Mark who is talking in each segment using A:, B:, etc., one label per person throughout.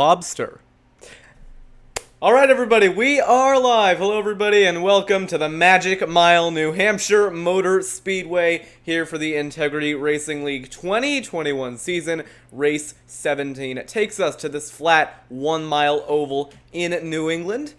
A: lobster. Alright everybody, we are live. Hello everybody and welcome to the Magic Mile New Hampshire Motor Speedway here for the Integrity Racing League 2021 season, race 17. It takes us to this flat 1 mile oval in New England.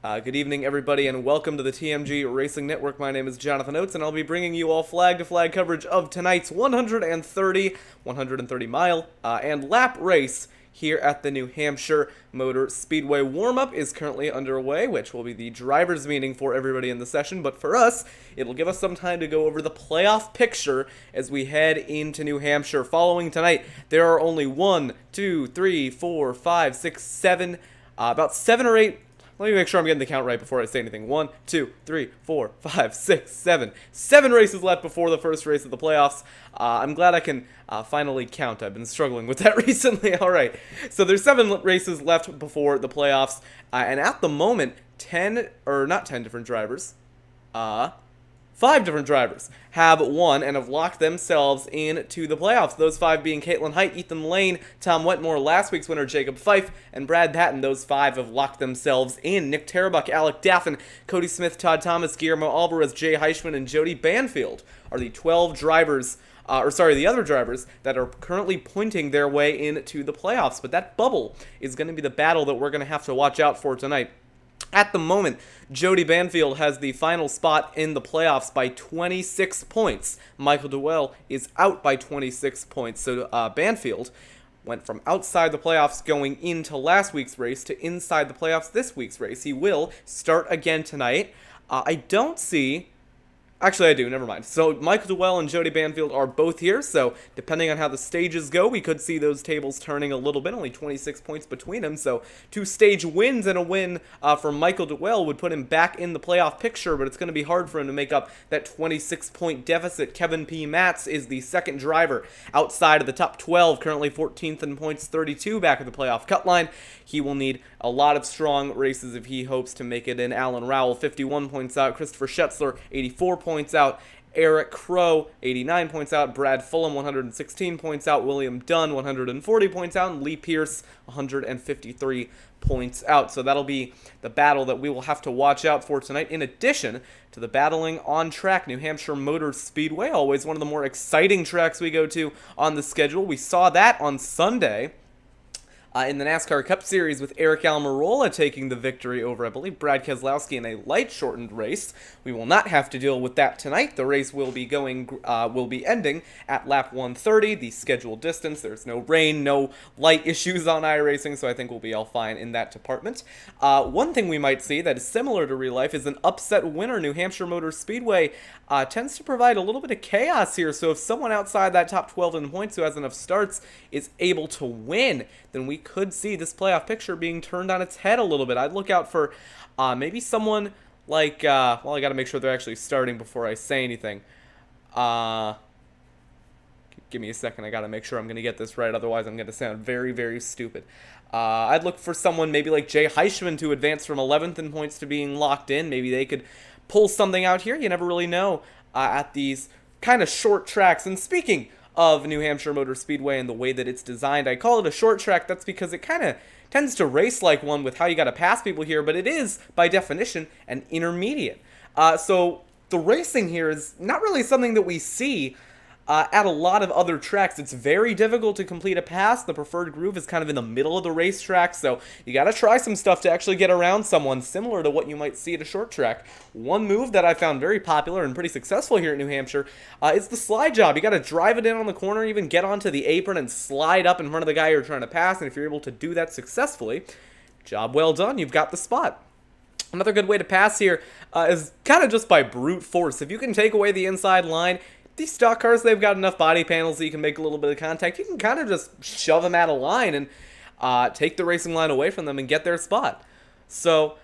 A: Good evening everybody and welcome to the TMG Racing Network. My name is Jonathan Oates and I'll be bringing you all flag-to-flag coverage of tonight's 130 mile and lap race here at the New Hampshire Motor Speedway. Warm-up is currently underway, which will be the driver's meeting for everybody in the session, but for us, it'll give us some time to go over the playoff picture as we head into New Hampshire. Following tonight, there are only 1, 2, 3, 4, 5, 6, 7, about 7 or 8. Let me make sure I'm getting the count right before I say anything. 1, 2, 3, 4, 5, 6, 7. 7 races left before the first race of the playoffs. I'm glad I can finally count. I've been struggling with that recently. All right. So there's 7 races left before the playoffs. And at the moment, 10, or not 10 different drivers, 5 different drivers have won and have locked themselves into the playoffs. Those 5 being Caitlin Height, Ethan Lane, Tom Wetmore, last week's winner Jacob Fife, and Brad Patton. Those 5 have locked themselves in. Nick Tarabuck, Alec Daffin, Cody Smith, Todd Thomas, Guillermo Alvarez, Jay Heishman, and Jody Banfield are the 12 drivers, the other drivers that are currently pointing their way into the playoffs. But that bubble is going to be the battle that we're going to have to watch out for tonight. At the moment, Jody Banfield has the final spot in the playoffs by 26 points. Michael Dewell is out by 26 points. So Banfield went from outside the playoffs going into last week's race to inside the playoffs this week's race. He will start again tonight. I don't see... Actually, I do. Never mind. So Michael Dewell and Jody Banfield are both here, so depending on how the stages go, we could see those tables turning a little bit. Only 26 points between them, so 2 stage wins and a win for Michael Dewell would put him back in the playoff picture, but it's going to be hard for him to make up that 26-point deficit. Kevin P. Matz is the second driver outside of the top 12, currently 14th in points, 32 back at the playoff cut line. He will need a lot of strong races if he hopes to make it in. Alan Rowell, 51 points out. Christopher Schetzler, 84 points out. Eric Crow, 89 points out. Brad Fulham, 116 points out. William Dunn, 140 points out. And Lee Pierce, 153 points out. So that'll be the battle that we will have to watch out for tonight, in addition to the battling on track. New Hampshire Motor Speedway, always one of the more exciting tracks we go to on the schedule. We saw that on Sunday in the NASCAR Cup Series with Eric Almirola taking the victory over, I believe, Brad Keselowski in a light-shortened race. We will not have to deal with that tonight. The race will be ending at lap 130, the scheduled distance. There's no rain, no light issues on iRacing, so I think we'll be all fine in that department. One thing we might see that is similar to real life is an upset winner. New Hampshire Motor Speedway tends to provide a little bit of chaos here, so if someone outside that top 12 in points who has enough starts is able to win, then we could see this playoff picture being turned on its head a little bit. I'd look out for maybe someone like, well, I got to make sure they're actually starting before I say anything. Give me a second. I got to make sure I'm going to get this right. Otherwise, I'm going to sound very, very stupid. I'd look for someone maybe like Jay Heishman to advance from 11th in points to being locked in. Maybe they could pull something out here. You never really know at these kind of short tracks. And speaking of New Hampshire Motor Speedway and the way that it's designed, I call it a short track. That's because it kind of tends to race like one with how you got to pass people here, but it is, by definition, an intermediate. So the racing here is not really something that we see at a lot of other tracks. It's very difficult to complete a pass. The preferred groove is kind of in the middle of the racetrack, so you got to try some stuff to actually get around someone, similar to what you might see at a short track. One move that I found very popular and pretty successful here at New Hampshire is the slide job. You got to drive it in on the corner, even get onto the apron and slide up in front of the guy you're trying to pass, and if you're able to do that successfully, job well done, you've got the spot. Another good way to pass here is kind of just by brute force. If you can take away the inside line, these stock cars, they've got enough body panels that you can make a little bit of contact. You can kind of just shove them out of line and take the racing line away from them and get their spot. So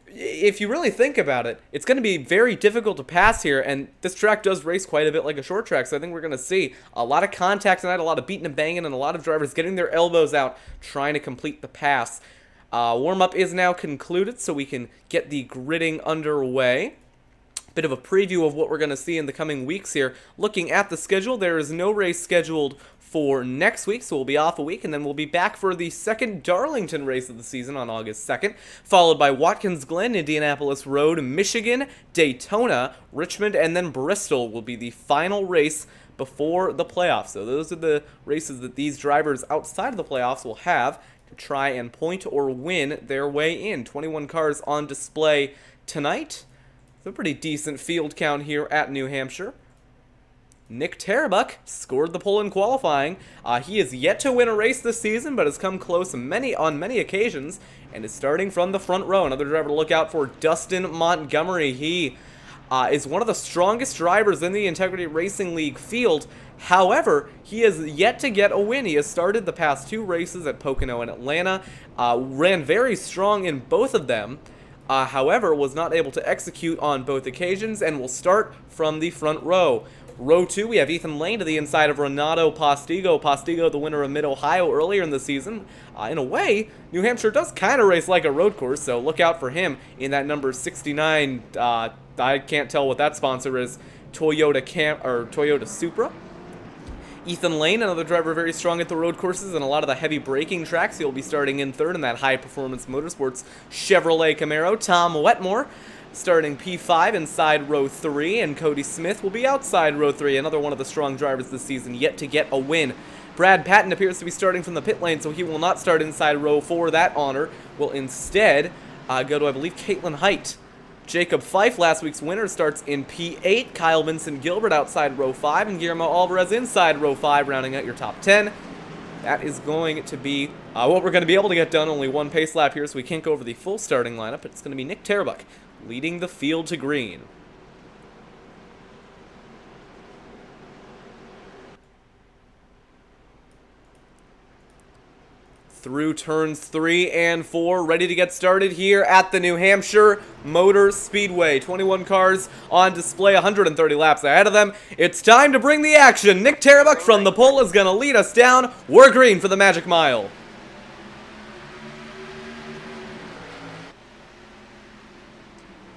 A: if you really think about it, it's going to be very difficult to pass here, and this track does race quite a bit like a short track, so I think we're going to see a lot of contact tonight, a lot of beating and banging, and a lot of drivers getting their elbows out trying to complete the pass. Warm-up is now concluded, so we can get the gridding underway. Bit of a preview of what we're going to see in the coming weeks here. Looking at the schedule, there is no race scheduled for next week, so we'll be off a week, and then we'll be back for the second Darlington race of the season on August 2nd, followed by Watkins Glen, Indianapolis Road, Michigan, Daytona, Richmond, and then Bristol will be the final race before the playoffs. So those are the races that these drivers outside of the playoffs will have to try and point or win their way in. 21 cars on display tonight. It's a pretty decent field count here at New Hampshire. Nick Tarabuck scored the pole in qualifying. He is yet to win a race this season, but has come close on many occasions, and is starting from the front row. Another driver to look out for, Dustin Montgomery. He is one of the strongest drivers in the Integrity Racing League field. However, he has yet to get a win. He has started the past 2 races at Pocono and Atlanta, ran very strong in both of them. However, was not able to execute on both occasions, and will start from the front row. Row 2, we have Ethan Lane to the inside of Renato Postigo. Postigo, the winner of Mid-Ohio earlier in the season. In a way, New Hampshire does kind of race like a road course, so look out for him in that number 69. I can't tell what that sponsor is. Toyota Supra. Ethan Lane, another driver very strong at the road courses and a lot of the heavy braking tracks. He'll be starting in third in that high-performance motorsports Chevrolet Camaro. Tom Wetmore starting P5 inside row 3, and Cody Smith will be outside row 3, another one of the strong drivers this season, yet to get a win. Brad Patton appears to be starting from the pit lane, so he will not start inside row 4. That honor will instead go to, I believe, Caitlin Height. Jacob Fife, last week's winner, starts in P8. Kyle Vincent Gilbert outside row 5, and Guillermo Alvarez inside row 5, rounding out your top 10. That is going to be what we're going to be able to get done. Only one pace lap here, so we can't go over the full starting lineup. It's going to be Nick Tarabuck leading the field to green. Through turns 3 and 4, ready to get started here at the New Hampshire Motor Speedway. 21 cars on display, 130 laps ahead of them. It's time to bring the action. Nick Tarabuck from the pole is going to lead us down. We're green for the Magic Mile.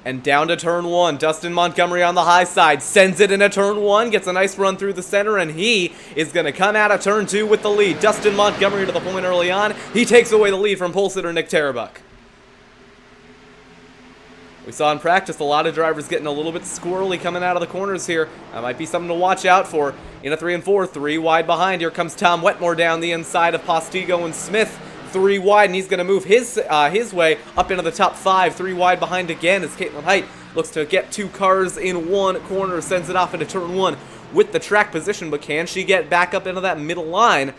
A: And down to turn 1, Dustin Montgomery on the high side, sends it into turn 1, gets a nice run through the center, and he is going to come out of turn 2 with the lead. Dustin Montgomery to the point early on. He takes away the lead from pole sitter Nick Tarabuck. We saw in practice a lot of drivers getting a little bit squirrely coming out of the corners here. That might be something to watch out for. In a 3 and 4, 3 wide behind. Here comes Tom Wetmore down the inside of Postigo and Smith. 3 wide, and he's going to move his way up into the top 5. 3 wide behind again as Caitlin Height looks to get 2 cars in one corner, sends it off into turn 1 with the track position, but can she get back up into that middle line?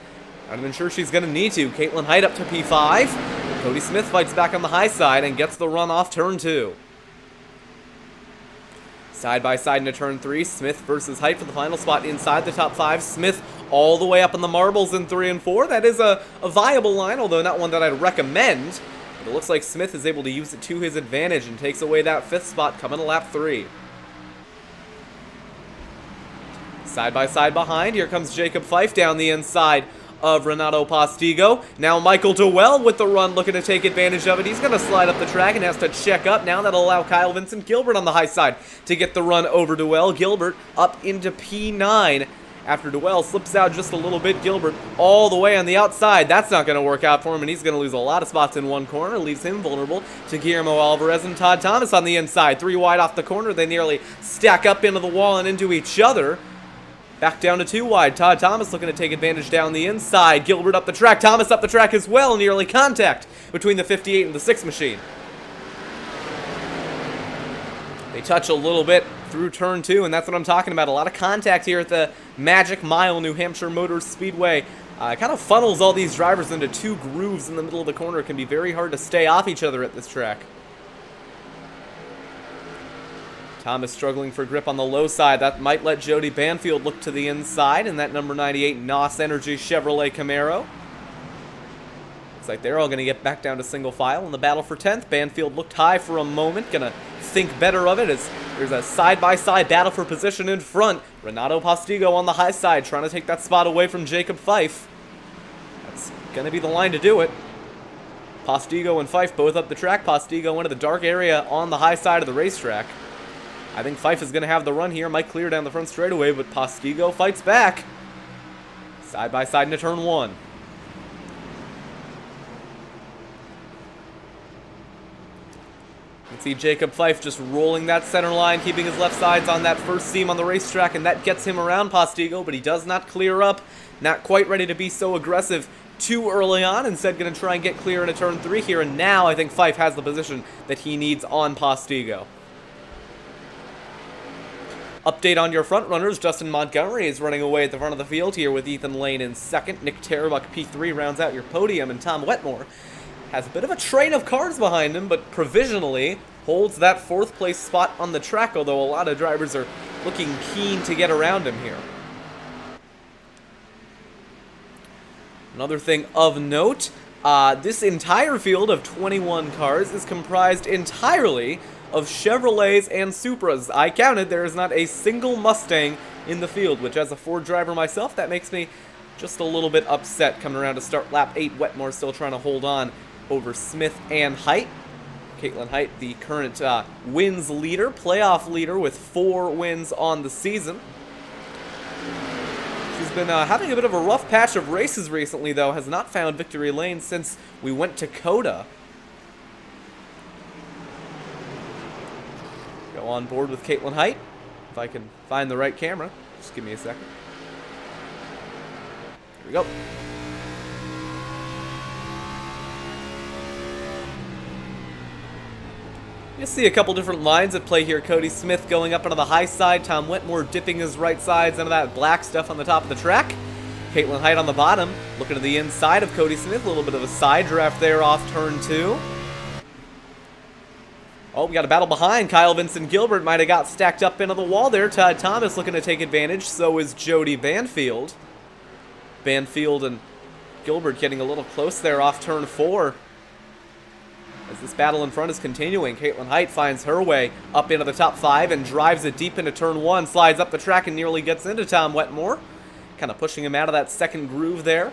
A: I'm not sure she's going to need to. Caitlin Height up to P5. Cody Smith fights back on the high side and gets the run off turn 2. Side by side into turn 3, Smith versus Height for the final spot inside the top 5. Smith all the way up in the marbles in 3 and 4. That is a viable line, although not one that I'd recommend. But it looks like Smith is able to use it to his advantage and takes away that 5th spot coming to lap 3. Side by side behind, here comes Jacob Fife down the inside of Renato Postigo. Now Michael Dewell with the run, looking to take advantage of it. He's going to slide up the track and has to check up. Now that'll allow Kyle Vincent Gilbert on the high side to get the run over Dewell. Gilbert up into P9. After Dewell slips out just a little bit, Gilbert all the way on the outside. That's not going to work out for him, and he's going to lose a lot of spots in one corner. Leaves him vulnerable to Guillermo Alvarez and Todd Thomas on the inside. 3 wide off the corner. They nearly stack up into the wall and into each other. Back down to 2 wide. Todd Thomas looking to take advantage down the inside. Gilbert up the track. Thomas up the track as well. Nearly contact between the 58 and the 6 machine. They touch a little bit through turn 2, and that's what I'm talking about. A lot of contact here at the Magic Mile New Hampshire Motor Speedway. It kind of funnels all these drivers into 2 grooves in the middle of the corner. It can be very hard to stay off each other at this track. Thomas struggling for grip on the low side. That might let Jody Banfield look to the inside in that number 98 NOS Energy Chevrolet Camaro. Looks like they're all going to get back down to single file in the battle for 10th. Banfield looked high for a moment. Going to think better of it as there's a side-by-side battle for position in front. Renato Postigo on the high side trying to take that spot away from Jacob Fife. That's going to be the line to do it. Postigo and Fife both up the track. Postigo into the dark area on the high side of the racetrack. I think Fife is going to have the run here. Might clear down the front straightaway, but Postigo fights back. Side by side into turn 1. You can see Jacob Fife just rolling that center line, keeping his left sides on that first seam on the racetrack, and that gets him around Postigo, but he does not clear up. Not quite ready to be so aggressive too early on. Instead, going to try and get clear into turn 3 here, and now I think Fife has the position that he needs on Postigo. Update on your front runners. Justin Montgomery is running away at the front of the field here with Ethan Lane in second. Nick Terbuck, P3, rounds out your podium, and Tom Wetmore has a bit of a train of cars behind him, but provisionally holds that 4th place spot on the track, although a lot of drivers are looking keen to get around him here. Another thing of note, this entire field of 21 cars is comprised entirely of Chevrolets and Supras. I counted, there is not a single Mustang in the field, which as a Ford driver myself, that makes me just a little bit upset coming around to start lap 8. Wetmore still trying to hold on over Smith and Height. Caitlin Height, the current wins leader, playoff leader with 4 wins on the season. She's been having a bit of a rough patch of races recently, though. Has not found victory lane since we went to Coda. Go on board with Caitlin Height. If I can find the right camera. Just give me a second. Here we go. You see a couple different lines at play here. Cody Smith going up onto the high side. Tom Wetmore dipping his right sides into that black stuff on the top of the track. Caitlin Height on the bottom, looking to the inside of Cody Smith. A little bit of a side draft there off turn 2. Oh, we got a battle behind. Kyle Vincent Gilbert might have got stacked up into the wall there. Todd Thomas looking to take advantage. So is Jody Banfield. Banfield and Gilbert getting a little close there off turn 4. As this battle in front is continuing, Caitlin Height finds her way up into the top 5 and drives it deep into turn 1, slides up the track and nearly gets into Tom Wetmore, kind of pushing him out of that second groove there.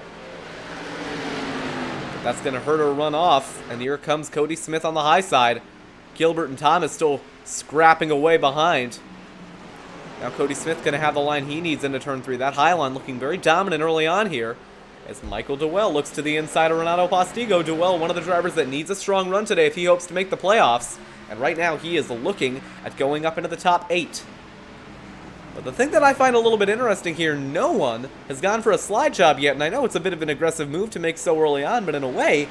A: But that's going to hurt her run off, and here comes Cody Smith on the high side. Gilbert and Thomas still scrapping away behind. Now Cody Smith going to have the line he needs into turn 3. That high line looking very dominant early on here. As Michael Dewell looks to the inside of Renato Postigo. Dewell, one of the drivers that needs a strong run today if he hopes to make the playoffs. And right now he is looking at going up into the top 8. But the thing that I find a little bit interesting here, no one has gone for a slide job yet. And I know it's a bit of an aggressive move to make so early on, but in a way,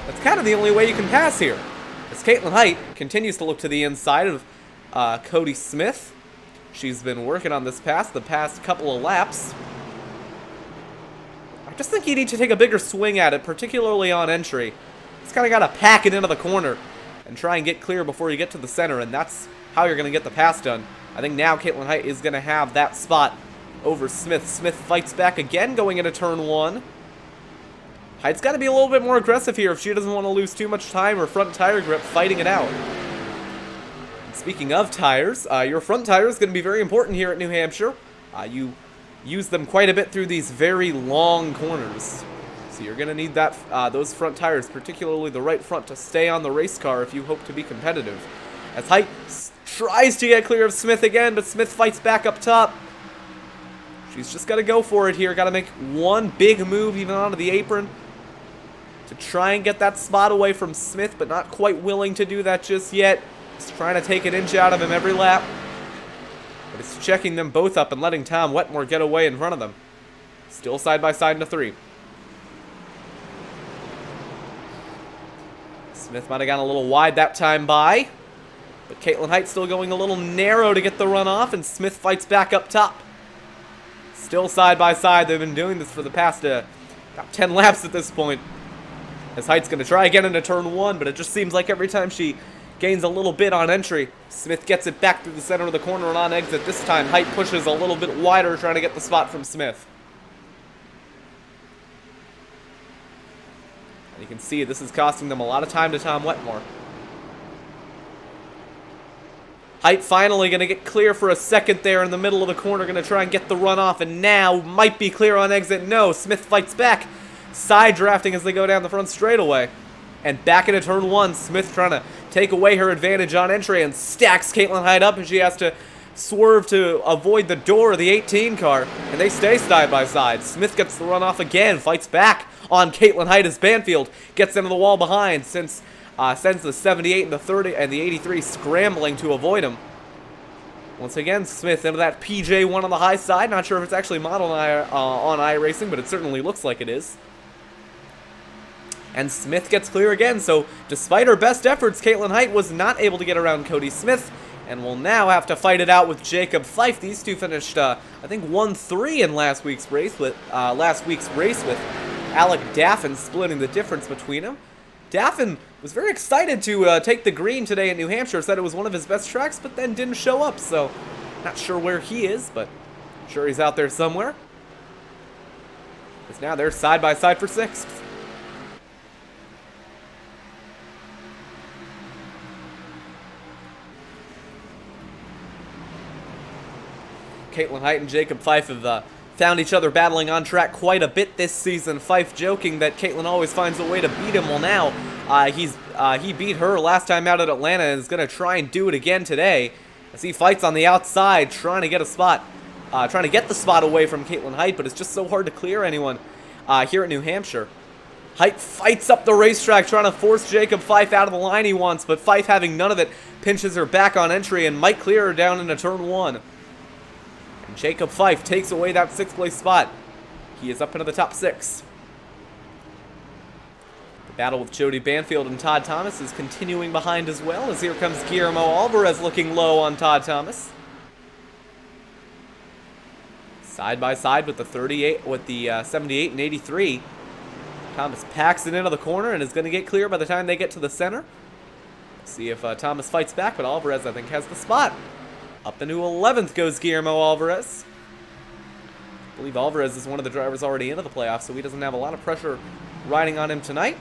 A: that's kind of the only way you can pass here. As Caitlin Height continues to look to the inside of Cody Smith. She's been working on this pass the past couple of laps. I just think you need to take a bigger swing at it, particularly on entry. Just kind of got to pack it into the corner and try and get clear before you get to the center, and that's how you're going to get the pass done. I think now Caitlin Height is going to have that spot over Smith. Smith fights back again going into turn 1. Height's got to be a little bit more aggressive here if she doesn't want to lose too much time or front tire grip fighting it out. And speaking of tires, your front tire is going to be very important here at New Hampshire. You use them quite a bit through these very long corners. So you're going to need that those front tires, particularly the right front, to stay on the race car if you hope to be competitive. As Height tries to get clear of Smith again, but Smith fights back up top. She's just got to go for it here. Got to make one big move even onto the apron to try and get that spot away from Smith, but not quite willing to do that just yet. Just trying to take an inch out of him every lap. But it's checking them both up and letting Tom Wetmore get away in front of them. Still side by side into 3. Smith might have gone a little wide that time by. But Caitlin Height still going a little narrow to get the run off, and Smith fights back up top. Still side by side. They've been doing this for the past about 10 laps at this point. As Height's going to try again into turn 1, but it just seems like every time she gains a little bit on entry, Smith gets it back through the center of the corner and on exit. This time, Height pushes a little bit wider, trying to get the spot from Smith. And you can see this is costing them a lot of time to Tom Wetmore. Height finally going to get clear for a second there in the middle of the corner, going to try and get the run off, and now might be clear on exit. No, Smith fights back, side drafting as they go down the front straightaway. And back into turn 1, Smith trying to take away her advantage on entry and stacks Caitlin Height up, and she has to swerve to avoid the door of the 18 car, and they stay side by side. Smith gets the run off again, fights back on Caitlin Height as Banfield gets into the wall behind, since sends the 78 and the 30 and the 83 scrambling to avoid him. Once again, Smith into that PJ1 on the high side. Not sure if it's actually modeled on iRacing, but it certainly looks like it is. And Smith gets clear again, so despite her best efforts, Caitlin Height was not able to get around Cody Smith, and will now have to fight it out with Jacob Fife. These two finished, I think, 1-3 in last week's race with Alec Daffin splitting the difference between them. Daffin was very excited to take the green today in New Hampshire, said it was one of his best tracks, but then didn't show up, so not sure where he is, but I'm sure he's out there somewhere. Because now they're side by side for 6th. Caitlin Height and Jacob Fife have found each other battling on track quite a bit this season. Fife joking that Caitlin always finds a way to beat him. Well, now he beat her last time out at Atlanta and is going to try and do it again today as he fights on the outside, trying to get a spot, trying to get the spot away from Caitlin Height, but it's just so hard to clear anyone here at New Hampshire. Height fights up the racetrack, trying to force Jacob Fife out of the line he wants, but Fife, having none of it, pinches her back on entry and might clear her down into turn 1. Jacob Fife takes away that 6th place spot. He is up into the top 6. The battle with Jody Banfield and Todd Thomas is continuing behind as well, as here comes Guillermo Alvarez looking low on Todd Thomas. Side by side with the 38, with the 78 and 83. Thomas packs it into the corner and is going to get clear by the time they get to the center. See if Thomas fights back, but Alvarez, I think, has the spot. Up into 11th goes Guillermo Alvarez. I believe Alvarez is one of the drivers already into the playoffs, so he doesn't have a lot of pressure riding on him tonight.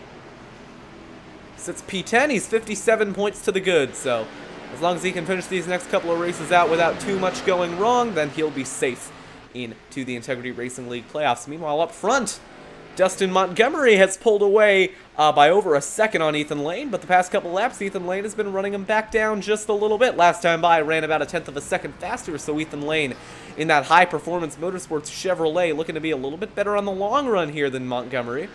A: Sits P10, he's 57 points to the good, so as long as he can finish these next couple of races out without too much going wrong, then he'll be safe into the Integrity Racing League playoffs. Meanwhile, up front, Dustin Montgomery has pulled away by over a second on Ethan Lane, but the past couple laps, Ethan Lane has been running him back down just a little bit. Last time by, ran about a 1/10 of a second faster, so Ethan Lane in that high-performance motorsports Chevrolet looking to be a little bit better on the long run here than Montgomery.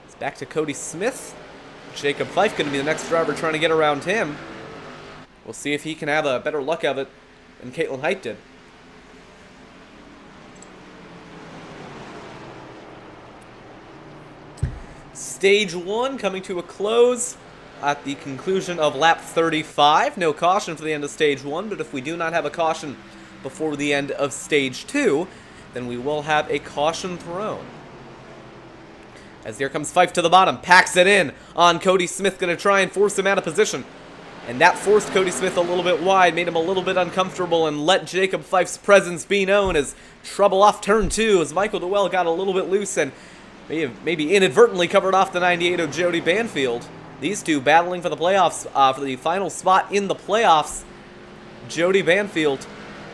A: It's back to Cody Smith. Jacob Fife going to be the next driver trying to get around him. We'll see if he can have a better luck of it than Caitlin Height did. Stage 1 coming to a close at the conclusion of lap 35. No caution for the end of stage 1, but if we do not have a caution before the end of stage 2, then we will have a caution thrown. As here comes Fife to the bottom, packs it in on Cody Smith, going to try and force him out of position. And that forced Cody Smith a little bit wide, made him a little bit uncomfortable, and let Jacob Fife's presence be known as trouble off turn 2, as Michael Dewell got a little bit loose and maybe inadvertently covered off the 98 of Jody Banfield. These two battling for the playoffs, for the final spot in the playoffs. Jody Banfield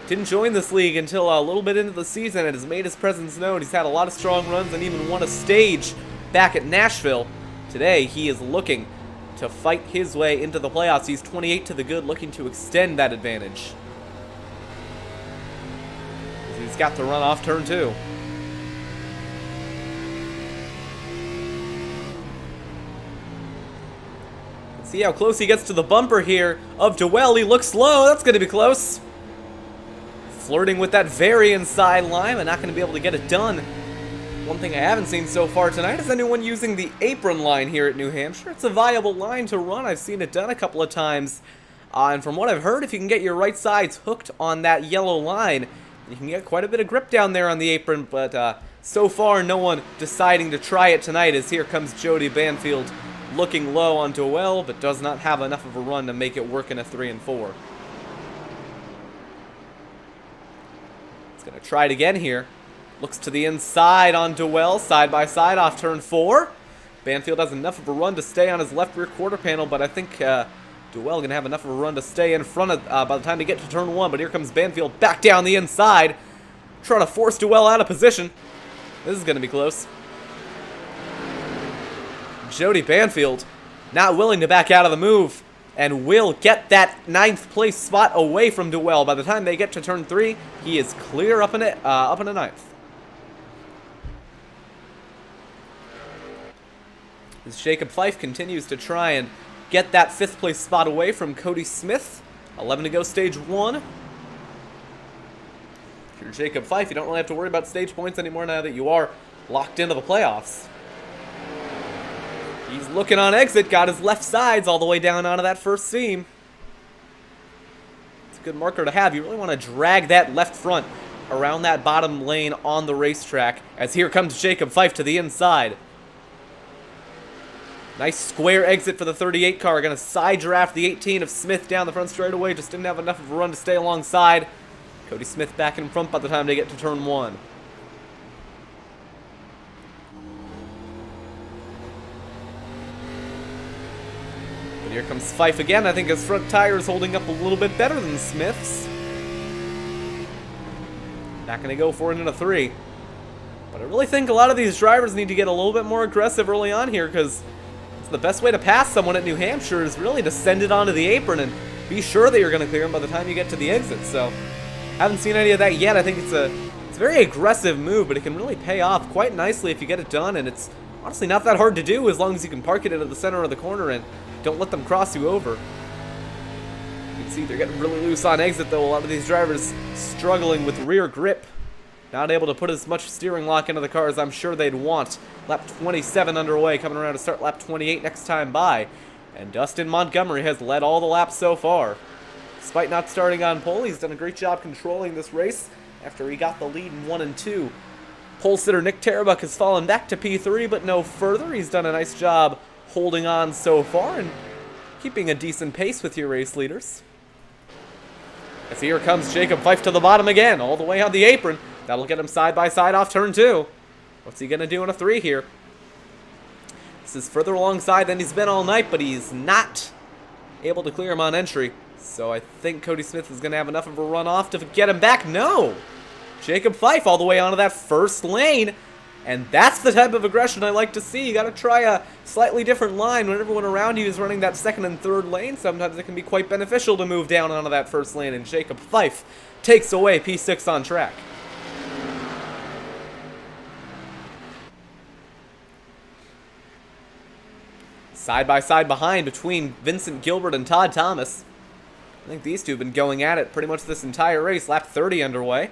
A: didn't join this league until a little bit into the season and has made his presence known. He's had a lot of strong runs and even won a stage back at Nashville. Today, he is looking to fight his way into the playoffs. He's 28 to the good, looking to extend that advantage. He's got to run off turn 2. See how close he gets to the bumper here of Dewell. He looks low. That's going to be close. Flirting with that very inside line, but not going to be able to get it done. One thing I haven't seen so far tonight is anyone using the apron line here at New Hampshire. It's a viable line to run. I've seen it done a couple of times. And from what I've heard, if you can get your right sides hooked on that yellow line, you can get quite a bit of grip down there on the apron. But so far, no one deciding to try it tonight, as here comes Jody Banfield looking low on Dewell, but does not have enough of a run to make it work in a 3 and 4. It's going to try it again here. Looks to the inside on Dewell, side by side off turn 4. Banfield has enough of a run to stay on his left rear quarter panel, but I think Dewell going to have enough of a run to stay in front of by the time to get to turn 1. But here comes Banfield back down the inside, trying to force Dewell out of position. This is going to be close. Jody Banfield not willing to back out of the move, and will get that 9th place spot away from Dewell. By the time they get to turn 3, he is clear up in a 9th. As Jacob Fife continues to try and get that 5th place spot away from Cody Smith. 11 to go, stage 1. If you're Jacob Fife, you don't really have to worry about stage points anymore now that you are locked into the playoffs. He's looking on exit, got his left sides all the way down onto that first seam. It's a good marker to have. You really want to drag that left front around that bottom lane on the racetrack, as here comes Jacob Fife to the inside. Nice square exit for the 38 car. Going to side draft the 18 of Smith down the front straightaway. Just didn't have enough of a run to stay alongside. Cody Smith back in front by the time they get to turn 1. But here comes Fife again. I think his front tire is holding up a little bit better than Smith's. Not going to go for it in a 3. But I really think a lot of these drivers need to get a little bit more aggressive early on here, because the best way to pass someone at New Hampshire is really to send it onto the apron and be sure that you're going to clear them by the time you get to the exit. So, haven't seen any of that yet. I think it's a very aggressive move, but it can really pay off quite nicely if you get it done, and it's honestly not that hard to do as long as you can park it into the center of the corner and don't let them cross you over. You can see they're getting really loose on exit, though. A lot of these drivers struggling with rear grip. Not able to put as much steering lock into the car as I'm sure they'd want. Lap 27 underway, coming around to start lap 28 next time by. And Dustin Montgomery has led all the laps so far. Despite not starting on pole, he's done a great job controlling this race after he got the lead in 1 and 2. Pole sitter Nick Tarabuck has fallen back to P3, but no further. He's done a nice job holding on so far and keeping a decent pace with your race leaders. As here comes Jacob Fife to the bottom again, all the way on the apron. That'll get him side by side off turn 2. What's he going to do in a 3 here? This is further alongside than he's been all night, but he's not able to clear him on entry. So I think Cody Smith is going to have enough of a run off to get him back. No! Jacob Fife all the way onto that first lane. And that's the type of aggression I like to see. You got to try a slightly different line when everyone around you is running that 2nd and 3rd lane. Sometimes it can be quite beneficial to move down onto that first lane. And Jacob Fife takes away P6 on track. Side by side behind between Vincent Gilbert and Todd Thomas. I think these two have been going at it pretty much this entire race. Lap 30 underway.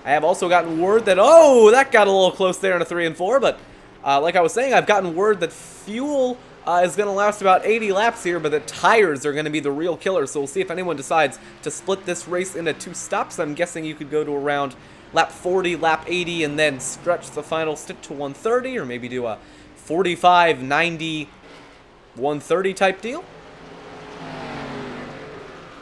A: I have also gotten word that, oh, that got a little close there in a 3 and 4, but like I was saying, I've gotten word that fuel is going to last about 80 laps here, but that tires are going to be the real killer. So we'll see if anyone decides to split this race into 2 stops. I'm guessing you could go to around lap 40, lap 80, and then stretch the final stint to 130, or maybe do a 45, 90, 130 type deal.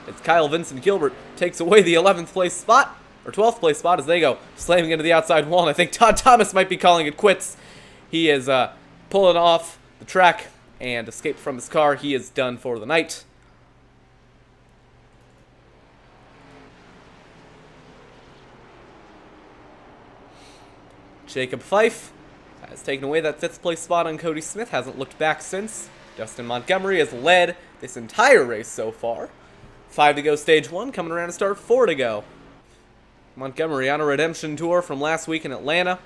A: It's Kyle Vincent Gilbert takes away the 11th place spot, or 12th place spot, as they go slamming into the outside wall, and I think Todd Thomas might be calling it quits. He is pulling off the track and escaped from his car. He is done for the night. Jacob Fife has taken away that 5th place spot on Cody Smith, hasn't looked back since. Dustin Montgomery has led this entire race so far. 5 to go, stage 1, coming around to start 4 to go. Montgomery on a redemption tour from last week in Atlanta.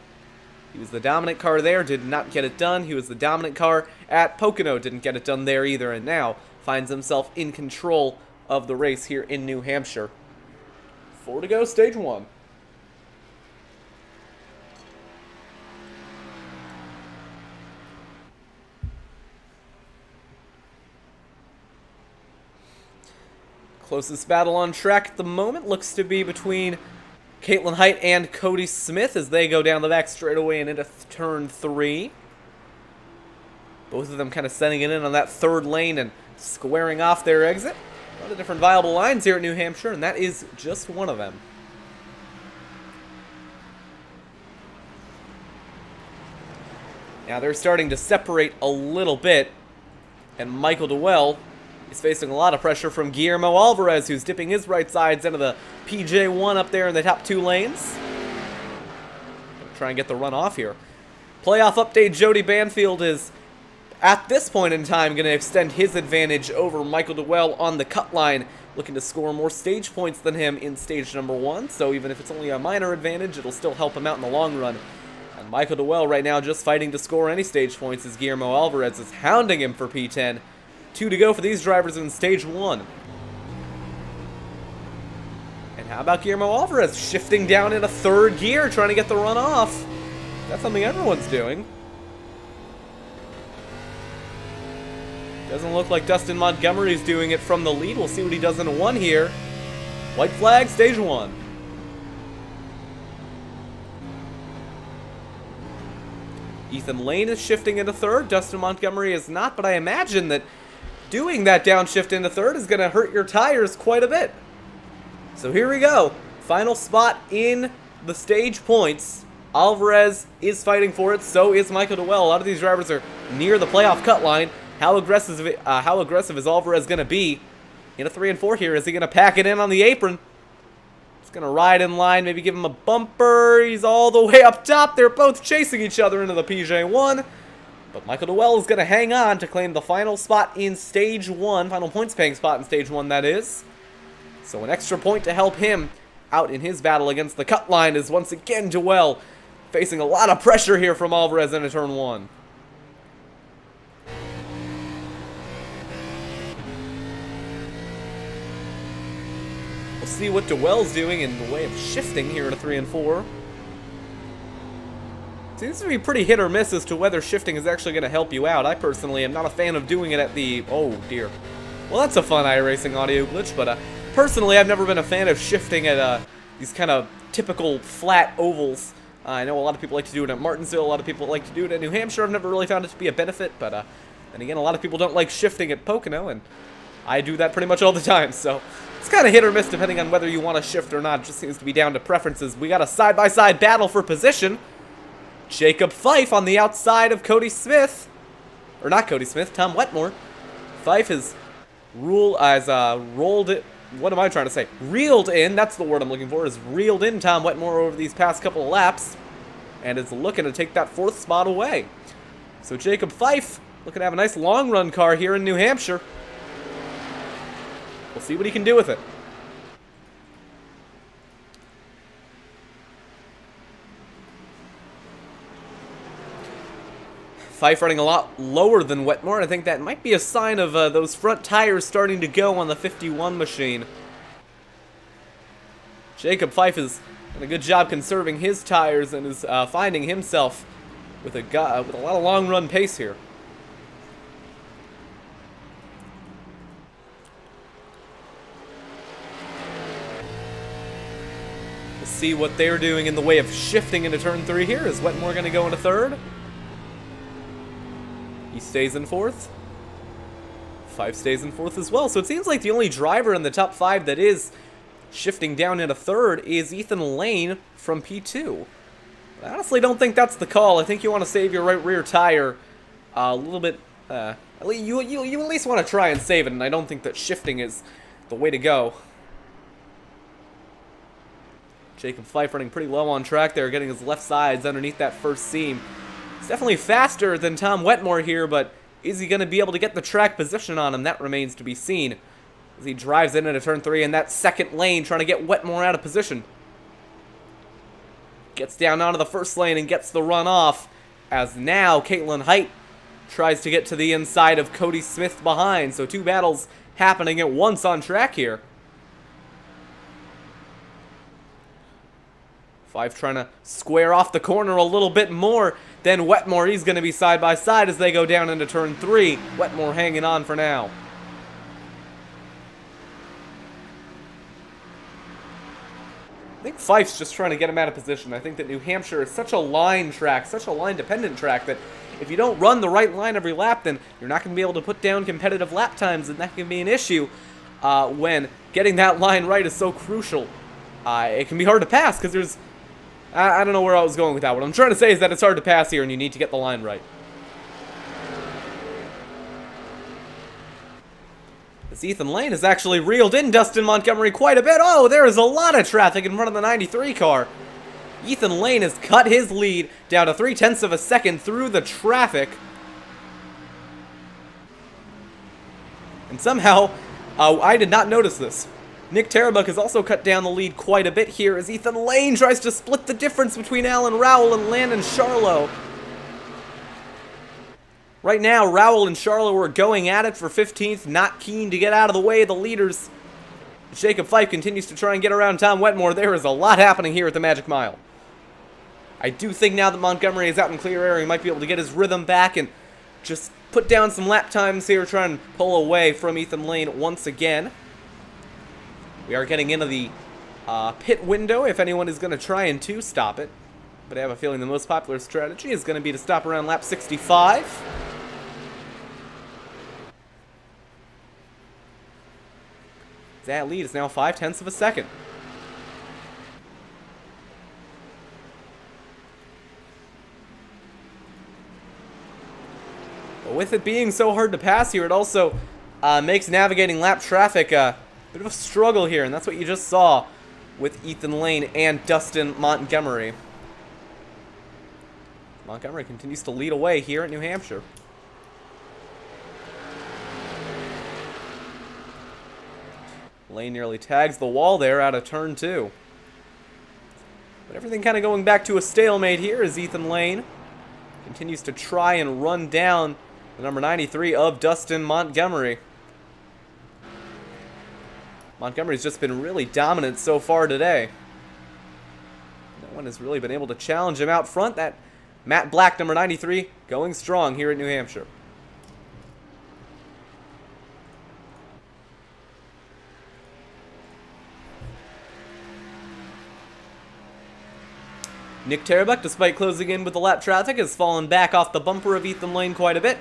A: He was the dominant car there, did not get it done. He was the dominant car at Pocono, didn't get it done there either, and now finds himself in control of the race here in New Hampshire. 4 to go, stage 1. Closest battle on track at the moment looks to be between Caitlin Height and Cody Smith as they go down the back straightaway and into turn 3. Both of them kind of sending it in on that 3rd lane and squaring off their exit. A lot of different viable lines here at New Hampshire, and that is just one of them. Now they're starting to separate a little bit, and Michael Dewell is facing a lot of pressure from Guillermo Alvarez, who's dipping his right sides into the PJ1 up there in the top 2 lanes. Gonna try and get the run off here. Playoff update, Jody Banfield is at this point in time, going to extend his advantage over Michael Dewell on the cut line, looking to score more stage points than him in stage number 1, so even if it's only a minor advantage, it'll still help him out in the long run. And Michael Dewell right now just fighting to score any stage points as Guillermo Alvarez is hounding him for P10. 2 to go for these drivers in stage 1. And how about Guillermo Alvarez shifting down into 3rd gear, trying to get the run off? That's something everyone's doing. Doesn't look like Dustin Montgomery's doing it from the lead. We'll see what he does in 1 here. White flag, stage 1. Ethan Lane is shifting into 3rd. Dustin Montgomery is not, but I imagine that doing that downshift into 3rd is going to hurt your tires quite a bit. So here we go. Final spot in the stage points. Alvarez is fighting for it. So is Michael Dewell. A lot of these drivers are near the playoff cut line. How aggressive is Alvarez going to be? In a 3 and 4 here, is he going to pack it in on the apron? He's going to ride in line, maybe give him a bumper. He's all the way up top. They're both chasing each other into the PJ1. But Michael Dewell is going to hang on to claim the final spot in stage 1. Final points paying spot in stage 1, that is. So an extra point to help him out in his battle against the cut line is once again Dewell facing a lot of pressure here from Alvarez into turn 1. We'll see what Dewell's doing in the way of shifting here in a 3 and 4. Seems to be pretty hit or miss as to whether shifting is actually going to help you out. I personally am not a fan of doing it at the... Oh, dear. Well, that's a fun iRacing audio glitch, but personally, I've never been a fan of shifting at these kind of typical flat ovals. I know a lot of people like to do it at Martinsville, a lot of people like to do it at New Hampshire. I've never really found it to be a benefit, but then again, a lot of people don't like shifting at Pocono, and I do that pretty much all the time, so it's kind of hit or miss depending on whether you want to shift or not. It just seems to be down to preferences. We got a side-by-side battle for position. Jacob Fife on the outside of Cody Smith. Or not Cody Smith, Tom Wetmore. Fife has rolled it. What am I trying to say? Reeled in, that's the word I'm looking for, is reeled in Tom Wetmore over these past couple of laps. And is looking to take that 4th spot away. So Jacob Fife looking to have a nice long run car here in New Hampshire. We'll see what he can do with it. Fife running a lot lower than Wetmore. I think that might be a sign of those front tires starting to go on the 51 machine. Jacob Fife has done a good job conserving his tires and is finding himself with a lot of long run pace here. We'll see what they're doing in the way of shifting into turn 3 here. Is Wetmore going to go into 3rd? He stays in 4th. Fife stays in 4th as well. So it seems like the only driver in the top 5 that is shifting down into 3rd is Ethan Lane from P2. I honestly don't think that's the call. I think you want to save your right rear tire a little bit. You at least want to try and save it, and I don't think that shifting is the way to go. Jacob Fife running pretty low on track there, getting his left sides underneath that first seam. He's definitely faster than Tom Wetmore here, but is he going to be able to get the track position on him? That remains to be seen. As he drives in into turn 3 in that second lane, trying to get Wetmore out of position. Gets down onto the first lane and gets the run off, as now Caitlin Height tries to get to the inside of Cody Smith behind. So 2 battles happening at once on track here. Fife trying to square off the corner a little bit more than Wetmore. He's going to be side by side as they go down into turn 3. Wetmore hanging on for now. I think Fife's just trying to get him out of position. I think that New Hampshire is such a line track, such a line-dependent track, that if you don't run the right line every lap, then you're not going to be able to put down competitive lap times, and that can be an issue when getting that line right is so crucial. It can be hard to pass because there's... I don't know where I was going with that. What I'm trying to say is that it's hard to pass here, and you need to get the line right. As Ethan Lane has actually reeled in Dustin Montgomery quite a bit. Oh, there is a lot of traffic in front of the 93 car. Ethan Lane has cut his lead down to 0.3 of a second through the traffic. And somehow, I did not notice this. Nick Tarabuck has also cut down the lead quite a bit here as Ethan Lane tries to split the difference between Alan Rowell and Landon Charlo. Right now, Rowell and Charlo are going at it for 15th, not keen to get out of the way of the leaders. Jacob Fife continues to try and get around Tom Wetmore. There is a lot happening here at the Magic Mile. I do think now that Montgomery is out in clear air, he might be able to get his rhythm back and just put down some lap times here, try and pull away from Ethan Lane once again. We are getting into the pit window if anyone is going to try and two-stop it. But I have a feeling the most popular strategy is going to be to stop around lap 65. That lead is now 0.5 of a second. But with it being so hard to pass here, it also makes navigating lap traffic a bit of a struggle here, and that's what you just saw with Ethan Lane and Dustin Montgomery. Montgomery continues to lead away here at New Hampshire. Lane nearly tags the wall there out of turn 2. But everything kind of going back to a stalemate here as Ethan Lane continues to try and run down the number 93 of Dustin Montgomery. Montgomery's just been really dominant so far today. No one has really been able to challenge him out front. That Matt Black, number 93, going strong here at New Hampshire. Nick Tarabuck, despite closing in with the lap traffic, has fallen back off the bumper of Ethan Lane quite a bit.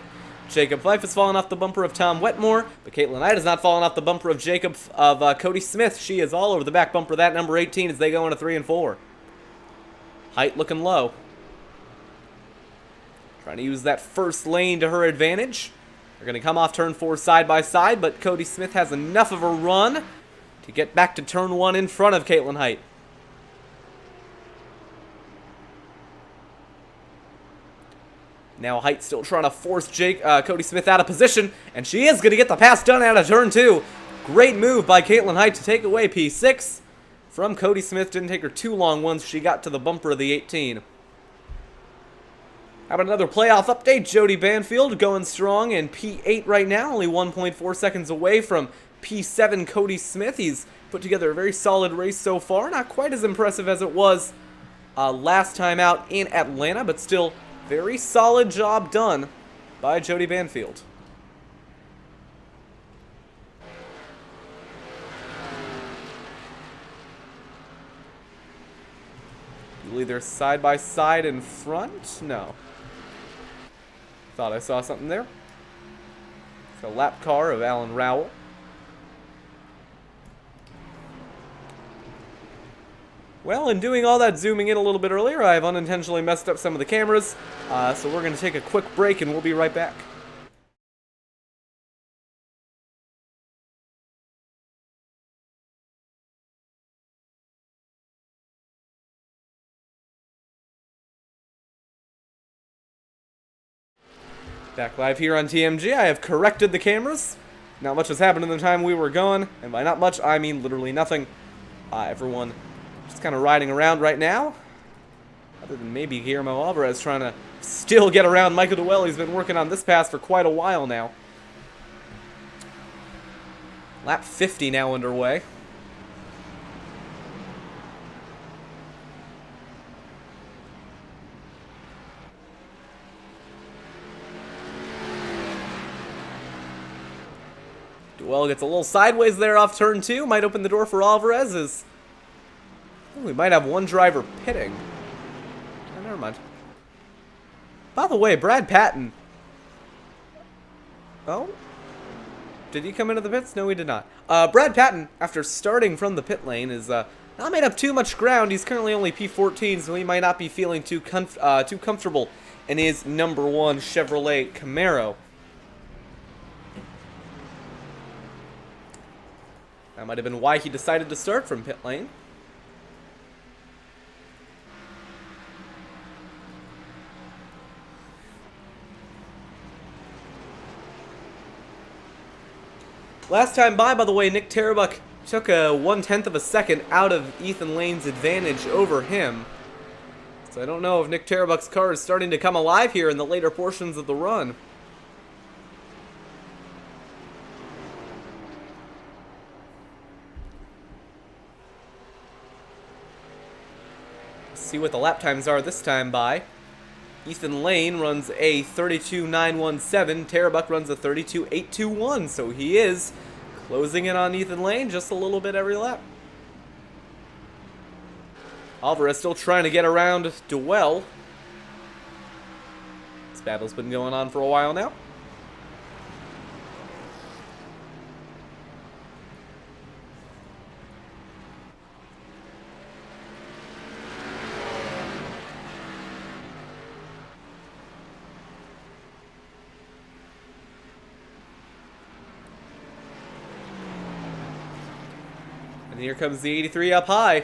A: Jacob Fife has fallen off the bumper of Tom Wetmore, but Caitlin Knight has not fallen off the bumper of Cody Smith. She is all over the back bumper of that number 18 as they go into 3 and 4. Height looking low. Trying to use that first lane to her advantage. They're going to come off turn 4 side by side, but Cody Smith has enough of a run to get back to turn 1 in front of Caitlin Height. Now Height still trying to force Cody Smith out of position, and she is going to get the pass done out of turn 2. Great move by Caitlin Height to take away P6 from Cody Smith. Didn't take her too long once she got to the bumper of the 18. How about another playoff update? Jody Banfield going strong in P8 right now, only 1.4 seconds away from P7 Cody Smith. He's put together a very solid race so far. Not quite as impressive as it was last time out in Atlanta, but still very solid job done by Jody Banfield. Really, they're side by side in front? No. Thought I saw something there. It's a lap car of Alan Rowell. Well, in doing all that zooming in a little bit earlier, I've unintentionally messed up some of the cameras, so we're going to take a quick break and we'll be right back. Back live here on TMG, I have corrected the cameras. Not much has happened in the time we were gone, and by not much, I mean literally nothing. Everyone just kind of riding around right now. Other than maybe Guillermo Alvarez trying to still get around Michael Dewell. He's been working on this pass for quite a while now. Lap 50 now underway. Dewell gets a little sideways there off turn 2. Might open the door for Alvarez as we might have one driver pitting. Oh, never mind. By the way, Brad Patton. Oh? Did he come into the pits? No, he did not. Brad Patton, after starting from the pit lane, is not made up too much ground. He's currently only P14, so he might not be feeling too comfortable in his number 1 Chevrolet Camaro. That might have been why he decided to start from pit lane. Last time by the way, Nick Tarbuck took a 1/10 of a second out of Ethan Lane's advantage over him. So I don't know if Nick Tarbuck's car is starting to come alive here in the later portions of the run. Let's see what the lap times are this time by. Ethan Lane runs a 32.917. Tarbuck runs a 32.821. So he is closing in on Ethan Lane just a little bit every lap. Alvarez still trying to get around Dewell. This battle's been going on for a while now. And here comes the 83 up high.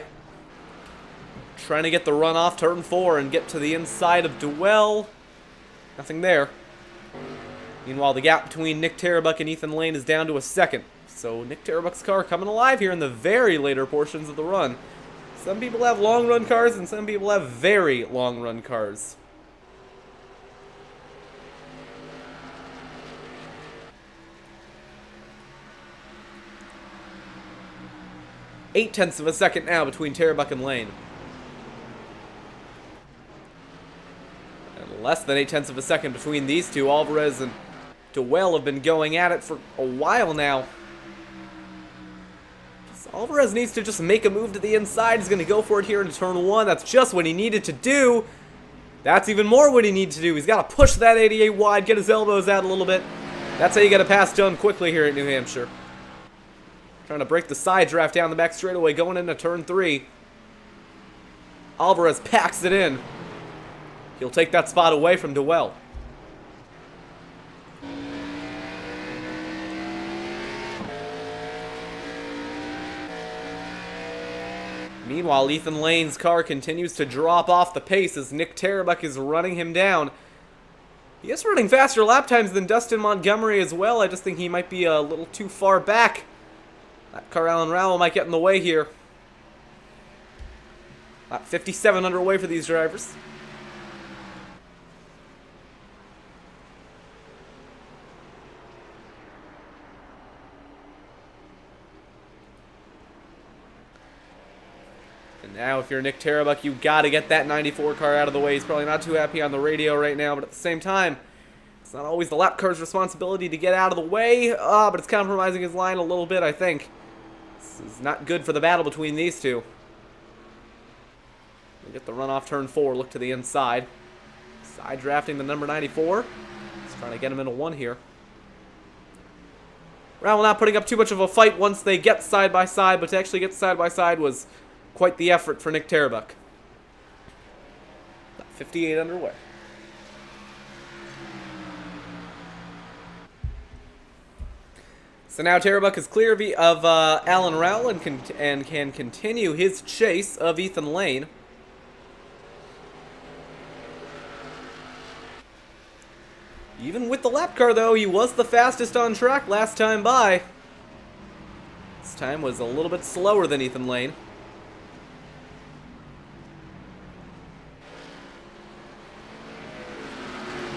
A: Trying to get the run off turn 4 and get to the inside of Dewell. Nothing there. Meanwhile, the gap between Nick Tarbuck and Ethan Lane is down to a second. So Nick Tarbuck's car coming alive here in the very later portions of the run. Some people have long run cars and some people have very long run cars. Eight-tenths of a second now between Tarbuck and Lane. And less than 8/10 of a second between these two. Alvarez and Dewell have been going at it for a while now. Alvarez needs to just make a move to the inside. He's going to go for it here in turn 1. That's just what he needed to do. That's even more what he needs to do. He's got to push that 88 wide, get his elbows out a little bit. That's how you get a pass done quickly here at New Hampshire. Trying to break the side draft down the back straightaway, going into turn 3. Alvarez packs it in. He'll take that spot away from Dewell. Meanwhile, Ethan Lane's car continues to drop off the pace as Nick Tarbuck is running him down. He is running faster lap times than Dustin Montgomery as well. I just think he might be a little too far back. That car, Alan Rowell, might get in the way here. Lap 57 underway for these drivers. And now, if you're Nick Tarbuck, you got to get that 94 car out of the way. He's probably not too happy on the radio right now, but at the same time, it's not always the lap car's responsibility to get out of the way, but it's compromising his line a little bit, I think. This is not good for the battle between these two. We'll get the run off turn 4, look to the inside. Side drafting the number 94. Just trying to get him into 1 here. Rowell not putting up too much of a fight once they get side by side, but to actually get side by side was quite the effort for Nick Tarbuck. 58 underway. So now Tarbuck is clear of Alan Rowell and can continue his chase of Ethan Lane. Even with the lap car, though, he was the fastest on track last time by. This time was a little bit slower than Ethan Lane.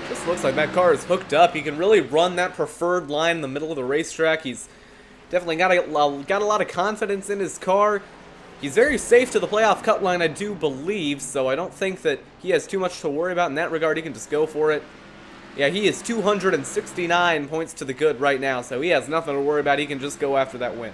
A: Just looks like that car is hooked up. He can really run that preferred line in the middle of the racetrack. He's definitely got a lot of confidence in his car. He's very safe to the playoff cut line, I do believe, so I don't think that he has too much to worry about in that regard. He can just go for it. Yeah, he is 269 points to the good right now, so he has nothing to worry about. He can just go after that win.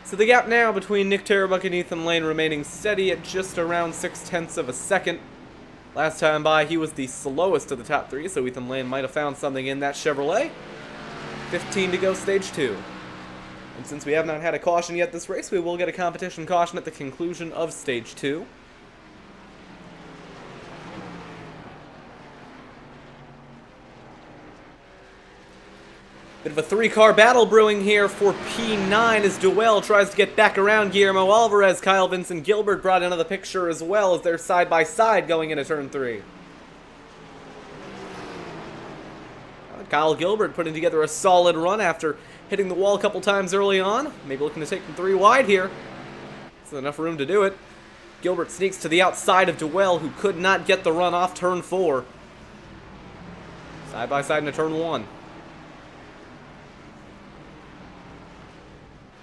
A: So the gap now between Nick Tarbuck and Ethan Lane remaining steady at just around 0.6 of a second. Last time by, he was the slowest of the top 3, so Ethan Lane might have found something in that Chevrolet. 15 to go, stage 2. And since we have not had a caution yet this race, we will get a competition caution at the conclusion of stage 2. Bit of a three-car battle brewing here for P9 as Duell tries to get back around Guillermo Alvarez. Kyle Vincent Gilbert brought into the picture as well as they're side-by-side going into turn 3. Kyle Gilbert putting together a solid run after hitting the wall a couple times early on. Maybe looking to take them 3 wide here. There's enough room to do it. Gilbert sneaks to the outside of Duell, who could not get the run off turn 4. Side-by-side into turn 1.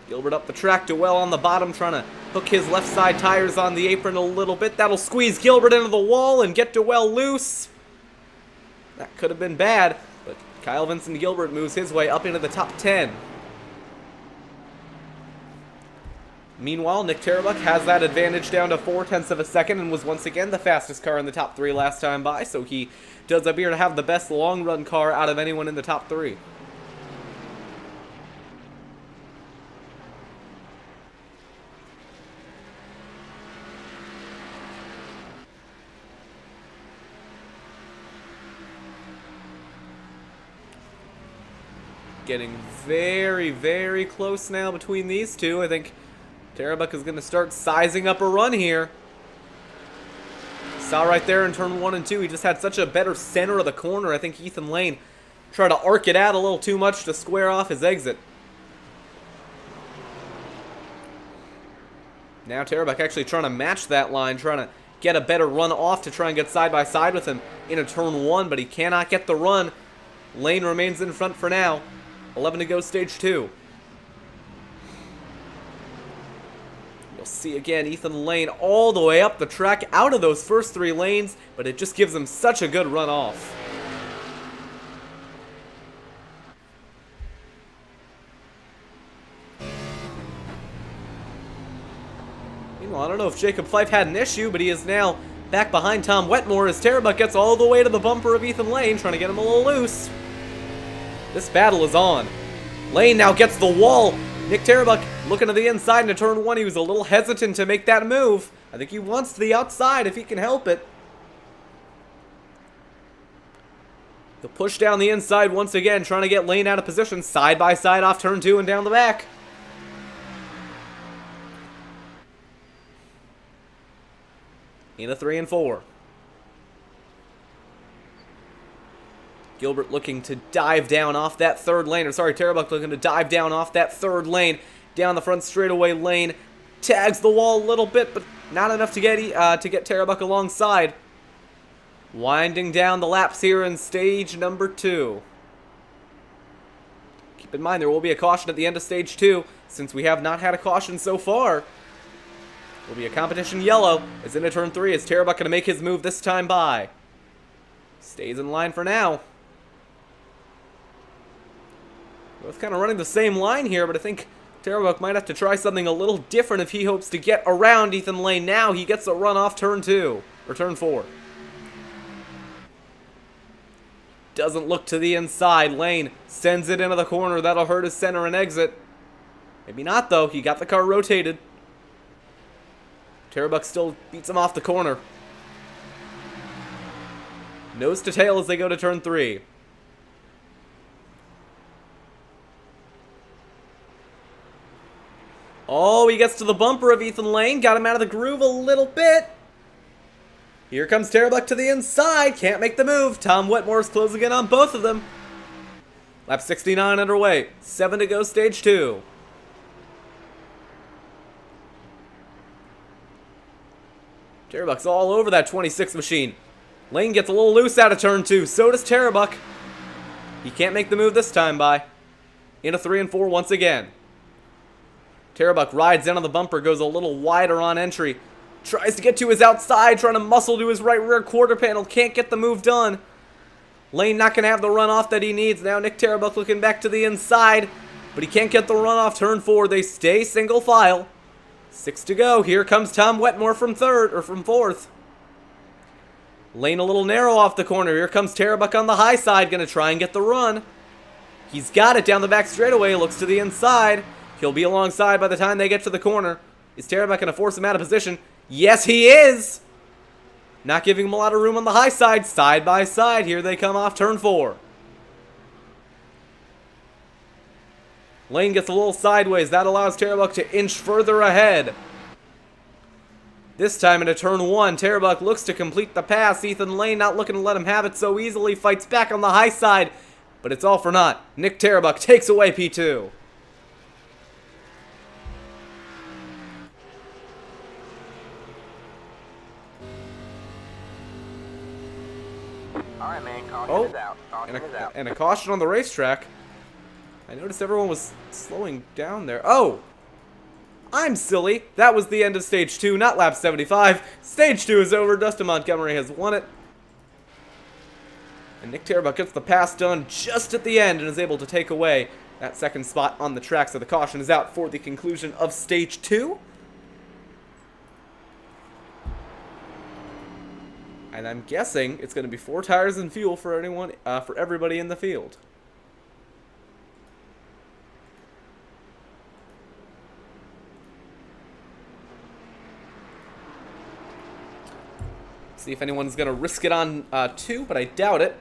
A: Gilbert up the track, Duell on the bottom, trying to hook his left side tires on the apron a little bit. That'll squeeze Gilbert into the wall and get Duell loose. That could have been bad, but Kyle Vincent Gilbert moves his way up into the top 10. Meanwhile, Nick Terabuk has that advantage down to 0.4 of a second and was once again the fastest car in the top 3 last time by, so he does appear to have the best long-run car out of anyone in the top 3. Getting very, very close now between these two. I think Terabuk is going to start sizing up a run here. Saw right there in turn 1 and 2, he just had such a better center of the corner. I think Ethan Lane tried to arc it out a little too much to square off his exit. Now Terabuk actually trying to match that line, trying to get a better run off to try and get side by side with him in a turn 1, but he cannot get the run. Lane remains in front for now. 11 to go, stage 2. You'll see again Ethan Lane all the way up the track out of those first 3 lanes, but it just gives him such a good run off. Meanwhile, I don't know if Jacob Fife had an issue, but he is now back behind Tom Wetmore as Terabuk gets all the way to the bumper of Ethan Lane, trying to get him a little loose. This battle is on. Lane now gets the wall. Nick Terabuk looking to the inside into turn 1. He was a little hesitant to make that move. I think he wants to the outside if he can help it. He'll push down the inside once again, trying to get Lane out of position. Side by side off turn 2 and down the back. Into 3 and 4. Gilbert looking to dive down off that third lane. Or sorry, Terabuk looking to dive down off that third lane. Down the front straightaway lane. Tags the wall a little bit, but not enough to get Terabuk alongside. Winding down the laps here in stage number 2. Keep in mind there will be a caution at the end of stage 2, since we have not had a caution so far. Will be a competition yellow as into turn 3. Is Terabuk going to make his move this time by? Stays in line for now. Both kind of running the same line here, but I think Terabuk might have to try something a little different if he hopes to get around Ethan Lane. Now he gets a run off turn 2, or turn 4. Doesn't look to the inside. Lane sends it into the corner. That'll hurt his center and exit. Maybe not, though. He got the car rotated. Terabuk still beats him off the corner. Nose to tail as they go to turn 3. Oh, he gets to the bumper of Ethan Lane. Got him out of the groove a little bit. Here comes Terabuk to the inside. Can't make the move. Tom Wetmore's closing in on both of them. Lap 69 underway. 7 to go, stage 2. Terabuk's all over that 26 machine. Lane gets a little loose out of turn 2. So does Terabuk. He can't make the move this time by. Into 3 and 4 once again. Terabuk rides in on the bumper, goes a little wider on entry. Tries to get to his outside, trying to muscle to his right rear quarter panel. Can't get the move done. Lane not going to have the run off that he needs. Now Nick Terabuk looking back to the inside, but he can't get the run off turn 4. They stay single file. 6 to go. Here comes Tom Wetmore from 4th. Lane a little narrow off the corner. Here comes Terabuk on the high side, going to try and get the run. He's got it down the back straightaway. Looks to the inside. He'll be alongside by the time they get to the corner. Is Tarabek going to force him out of position? Yes, he is! Not giving him a lot of room on the high side. Side by side. Here they come off turn 4. Lane gets a little sideways. That allows Tarabek to inch further ahead. This time into turn 1, Tarabek looks to complete the pass. Ethan Lane not looking to let him have it so easily. Fights back on the high side, but it's all for naught. Nick Tarabek takes away P2.
B: All right, man. Caution is out. Caution is out.
A: And a caution on the racetrack. I noticed everyone was slowing down there. Oh! I'm silly. That was the end of Stage 2, not lap 75. Stage 2 is over. Dustin Montgomery has won it. And Nick Tarabek gets the pass done just at the end and is able to take away that second spot on the track. So the caution is out for the conclusion of Stage 2. And I'm guessing it's going to be 4 tires and fuel for everybody in the field. See if anyone's going to risk it on 2, but I doubt it.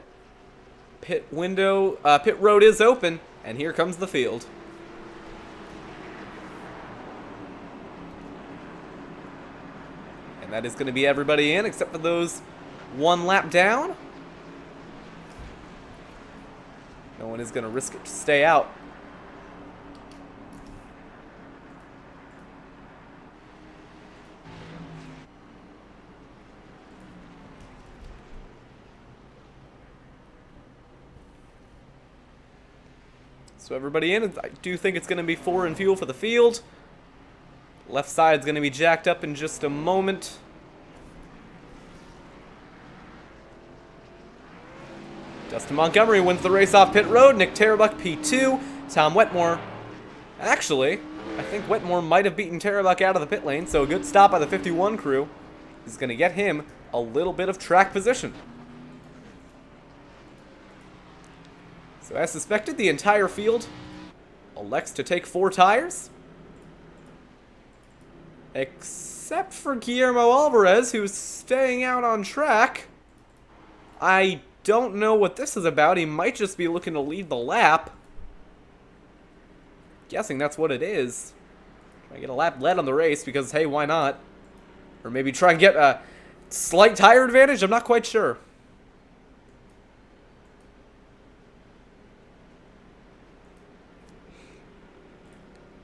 A: Pit road is open, and here comes the field. And that is going to be everybody in, except for those 1 lap down. No one is going to risk it to stay out. So everybody in, I do think it's going to be 4 in fuel for the field. Left side's going to be jacked up in just a moment. Dustin Montgomery wins the race off pit road. Nick Tarabek P2. Tom Wetmore. Actually, I think Wetmore might have beaten Tarabek out of the pit lane, so a good stop by the 51 crew is going to get him a little bit of track position. So as suspected, the entire field elects to take 4 tires. Except for Guillermo Alvarez, who's staying out on track. I don't know what this is about. He might just be looking to lead the lap. Guessing that's what it is. Try to get a lap led on the race because, hey, why not? Or maybe try and get a slight tire advantage? I'm not quite sure.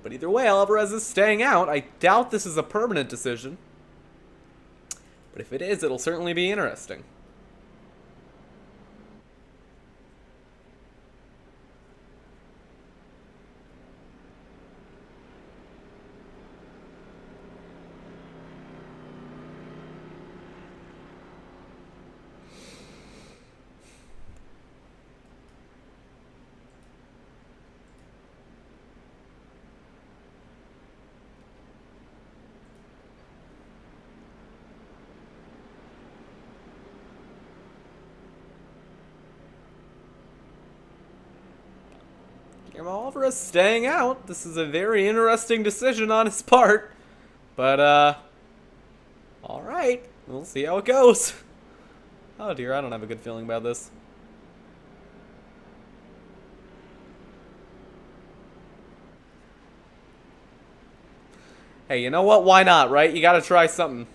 A: But either way, Alvarez is staying out. I doubt this is a permanent decision. But if it is, it'll certainly be interesting. Alvarez staying out. This is a very interesting decision on his part. But, alright. We'll see how it goes. Oh dear, I don't have a good feeling about this. Hey, you know what? Why not, right? You gotta try something.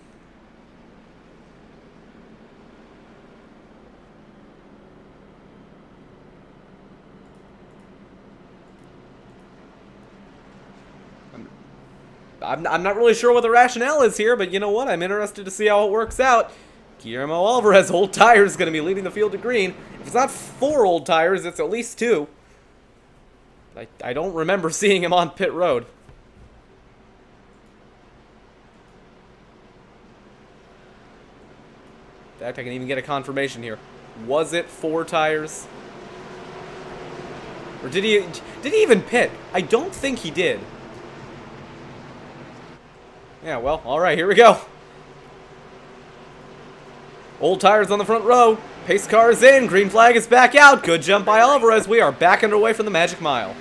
A: I'm not really sure what the rationale is here, but you know what? I'm interested to see how it works out. Guillermo Alvarez, old tire, is going to be leading the field to green. If it's not 4 old tires, it's at least 2. I don't remember seeing him on pit road. In fact, I can even get a confirmation here. Was it 4 tires? Or did he even pit? I don't think he did. Yeah, well, alright, here we go. Old tires on the front row. Pace car is in. Green flag is back out. Good jump by Alvarez. We are back underway from the Magic Mile.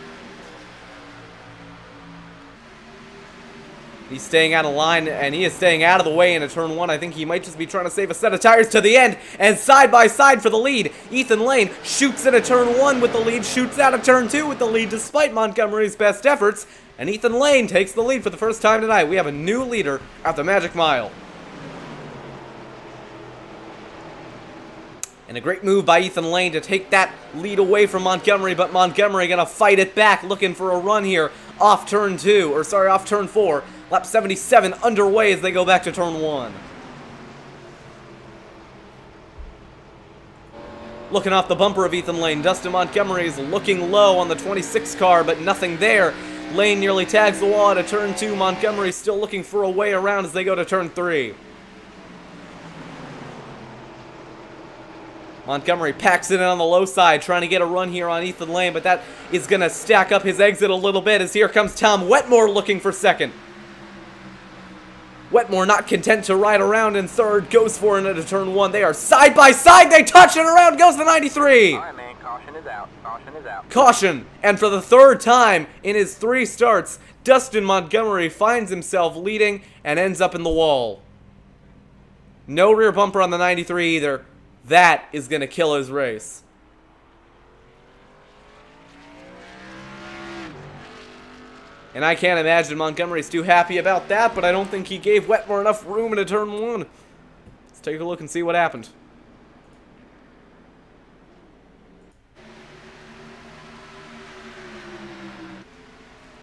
A: He's staying out of line, and he is staying out of the way into turn 1. I think he might just be trying to save a set of tires to the end, and side by side for the lead. Ethan Lane shoots into turn 1 with the lead, shoots out of turn 2 with the lead despite Montgomery's best efforts, and Ethan Lane takes the lead for the first time tonight. We have a new leader at the Magic Mile. And a great move by Ethan Lane to take that lead away from Montgomery, but Montgomery gonna fight it back, looking for a run here off turn 4. Lap 77 underway as they go back to turn 1. Looking off the bumper of Ethan Lane, Dustin Montgomery is looking low on the 26 car, but nothing there. Lane nearly tags the wall out of turn 2. Montgomery still looking for a way around as they go to turn 3. Montgomery packs it in on the low side, trying to get a run here on Ethan Lane, but that is going to stack up his exit a little bit as here comes Tom Wetmore looking for second. Wetmore not content to ride around in third, goes for it into turn 1. They are side by side, they touch it around, goes the 93.
B: All right, man, caution is out. Caution is out.
A: Caution, and for the third time in his 3 starts, Dustin Montgomery finds himself leading and ends up in the wall. No rear bumper on the 93 either. That is going to kill his race. And I can't imagine Montgomery's too happy about that, but I don't think he gave Wetmore enough room into turn 1. Let's take a look and see what happened.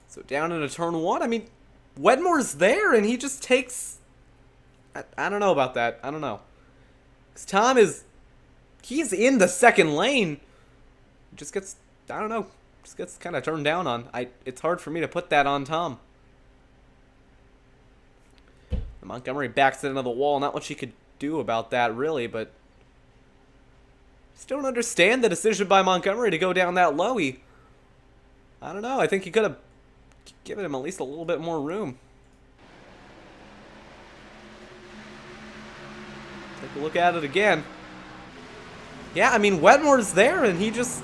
A: So down into turn 1, I mean, Wetmore's there and he just takes... I don't know about that. I don't know. Because Tom is... He's in the second lane. Just gets... I don't know. Just gets kind of turned down on. It's hard for me to put that on Tom. Montgomery backs it into the wall. Not much he could do about that, really, but... Just don't understand the decision by Montgomery to go down that low. I don't know. I think he could have given him at least a little bit more room. Take a look at it again. Yeah, I mean, Wetmore's there, and he just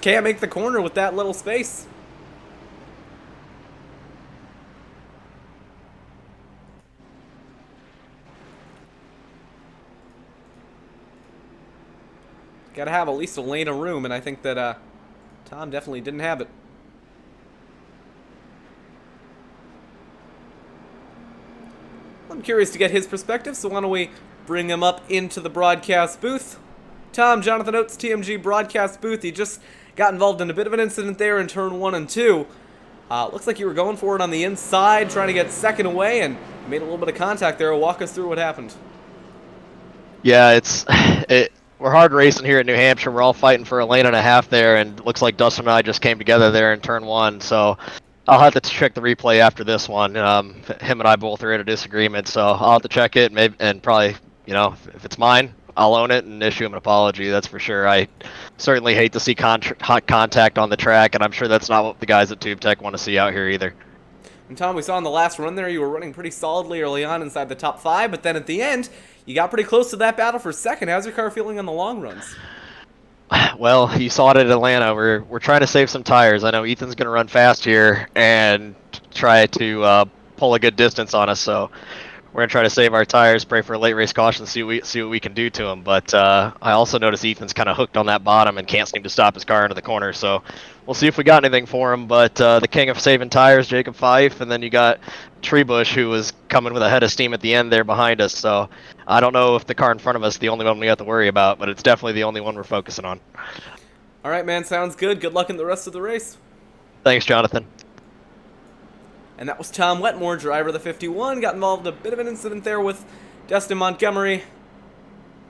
A: can't make the corner with that little space. Got to have at least a lane of room, and I think that Tom definitely didn't have it. I'm curious to get his perspective, so why don't we bring him up into the broadcast booth. Tom, Jonathan Oates, TMG broadcast booth. He just got involved in a bit of an incident there in turn 1 and 2. Looks like you were going for it on the inside, trying to get second away, and made a little bit of contact there. Walk us through what happened.
C: Yeah, we're hard racing here in New Hampshire. We're all fighting for a lane and a half there, and it looks like Dustin and I just came together there in turn 1. So I'll have to check the replay after this one. Him and I both are in a disagreement, so I'll have to check it, and probably, you know, if it's mine, I'll own it and issue him an apology, that's for sure. I certainly hate to see hot contact on the track, and I'm sure that's not what the guys at Tube Tech want to see out here either.
A: And Tom, we saw in the last run there you were running pretty solidly early on inside the top 5, but then at the end, you got pretty close to that battle for second. How's your car feeling on the long runs?
C: Well, you saw it at Atlanta. We're trying to save some tires. I know Ethan's going to run fast here and try to pull a good distance on us, so we're going to try to save our tires, pray for a late race caution, see what we can do to him. But I also noticed Ethan's kind of hooked on that bottom and can't seem to stop his car into the corner, so we'll see if we got anything for him. But the king of saving tires, Jacob Fife, and then you got Treebush, who was coming with a head of steam at the end there behind us. So I don't know if the car in front of us is the only one we have to worry about, but it's definitely the only one we're focusing on.
A: All right, man, sounds good. Good luck in the rest of the race.
C: Thanks, Jonathan.
A: And that was Tom Wetmore, driver of the 51. Got involved in a bit of an incident there with Dustin Montgomery.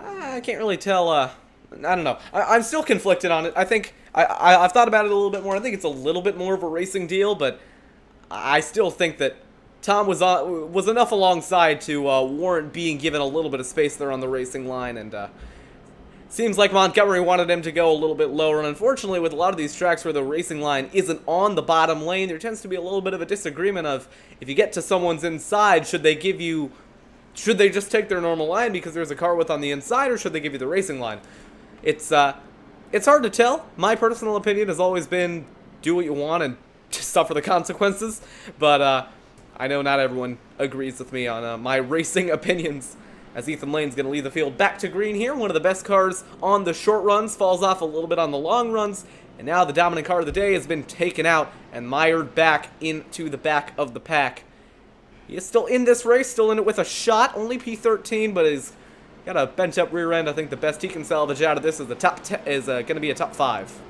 A: I can't really tell. I don't know. I'm still conflicted on it. I think I've thought about it a little bit more. I think it's a little bit more of a racing deal, but I still think that Tom was enough alongside to warrant being given a little bit of space there on the racing line, and seems like Montgomery wanted him to go a little bit lower, and unfortunately with a lot of these tracks where the racing line isn't on the bottom lane, there tends to be a little bit of a disagreement of, if you get to someone's inside, should they give you should they just take their normal line because there's a car width on the inside, or should they give you the racing line? It's hard to tell. My personal opinion has always been do what you want and just suffer the consequences, but I know not everyone agrees with me on my racing opinions. As Ethan Lane's going to lead the field back to green here. One of the best cars on the short runs, falls off a little bit on the long runs, and now the dominant car of the day has been taken out and mired back into the back of the pack. He is still in this race, still in it with a shot, only P13, but he's got a bent up rear end. I think the best he can salvage out of this is going to be a top 5.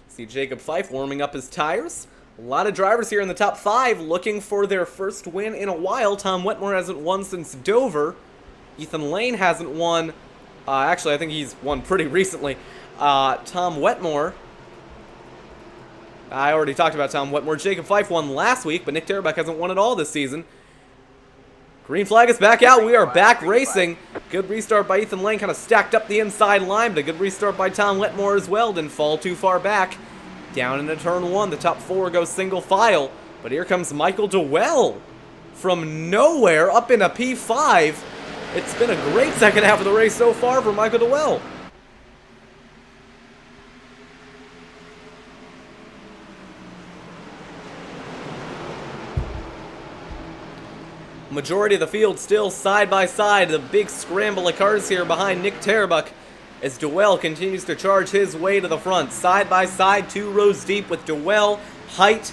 A: See Jacob Fife warming up his tires. A lot of drivers here in the top 5 looking for their first win in a while. Tom Wetmore hasn't won since Dover. Ethan Lane hasn't won. Actually, I think he's won pretty recently. Tom Wetmore. I already talked about Tom Wetmore. Jacob Fife won last week, but Nick Terabek hasn't won at all this season. Green flag is back out. We are back racing. Good restart by Ethan Lane. Kind of stacked up the inside line, but a good restart by Tom Wetmore as well. Didn't fall too far back. Down into turn 1, the top 4 goes single file. But here comes Michael Dewell from nowhere up in a P5. It's been a great second half of the race so far for Michael Dewell. Majority of the field still side by side. The big scramble of cars here behind Nick Terabek as Dewell continues to charge his way to the front. Side by side, 2 rows deep with Dewell, Height,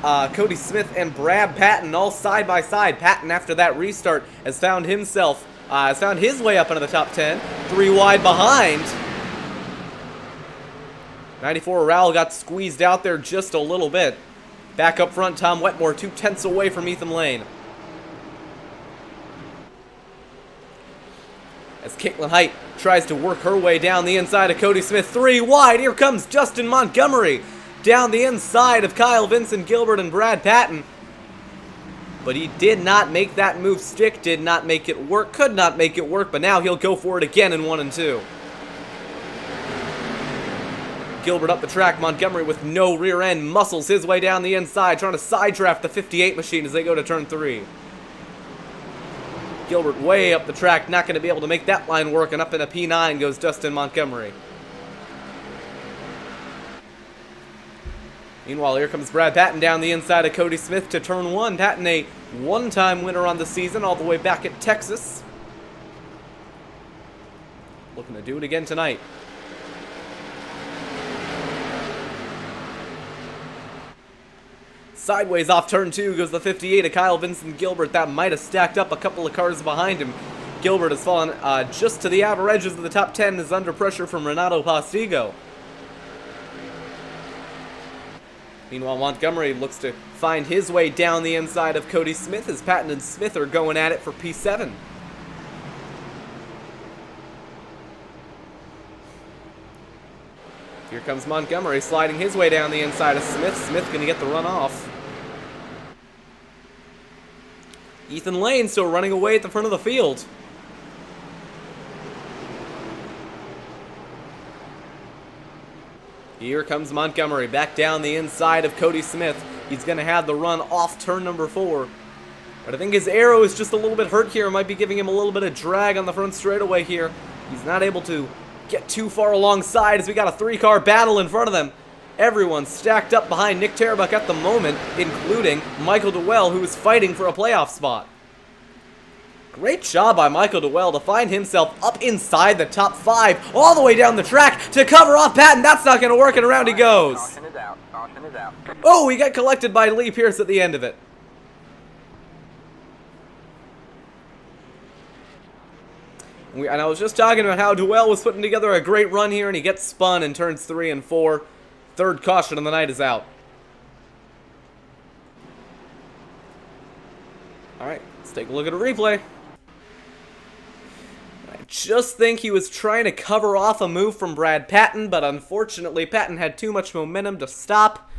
A: Cody Smith, and Brad Patton all side by side. Patton, after that restart, has found his way up into the top 10. 3 wide behind. 94 Rowell got squeezed out there just a little bit. Back up front, Tom Wetmore 2/10 away from Ethan Lane. As Caitlin Height tries to work her way down the inside of Cody Smith. 3 wide. Here comes Justin Montgomery down the inside of Kyle Vincent Gilbert and Brad Patton. But he did not make that move stick, did not make it work, could not make it work, but now he'll go for it again in 1 and 2. Gilbert up the track. Montgomery with no rear end muscles his way down the inside, trying to side draft the 58 machine as they go to turn 3. Gilbert way up the track, not going to be able to make that line work, and up in a P9 goes Dustin Montgomery. Meanwhile, here comes Brad Patton down the inside of Cody Smith to turn 1. Patton, a one-time winner on the season, all the way back at Texas. Looking to do it again tonight. Sideways off turn 2 goes the 58 of Kyle Vincent Gilbert. That might have stacked up a couple of cars behind him. Gilbert has fallen just to the outer edges of the top 10 and is under pressure from Renato Postigo. Meanwhile, Montgomery looks to find his way down the inside of Cody Smith as Patton and Smith are going at it for P7. Here comes Montgomery sliding his way down the inside of Smith. Smith going to get the run off. Ethan Lane still running away at the front of the field. Here comes Montgomery back down the inside of Cody Smith. He's going to have the run off turn number 4. But I think his arrow is just a little bit hurt here. It might be giving him a little bit of drag on the front straightaway here. He's not able to get too far alongside as we got a 3-car battle in front of them. Everyone stacked up behind Nick Terabek at the moment, including Michael Dewell, who is fighting for a playoff spot. Great job by Michael Dewell to find himself up inside the top 5, all the way down the track to cover off Patton. That's not going to work, and around he goes.
B: Caution is out. Caution is out.
A: Oh, he got collected by Lee Pierce at the end of it. And I was just talking about how Dewell was putting together a great run here, and he gets spun in turns 3 and 4. Third caution of the night is out. All right, let's take a look at a replay. I just think he was trying to cover off a move from Brad Patton, but unfortunately Patton had too much momentum to stop.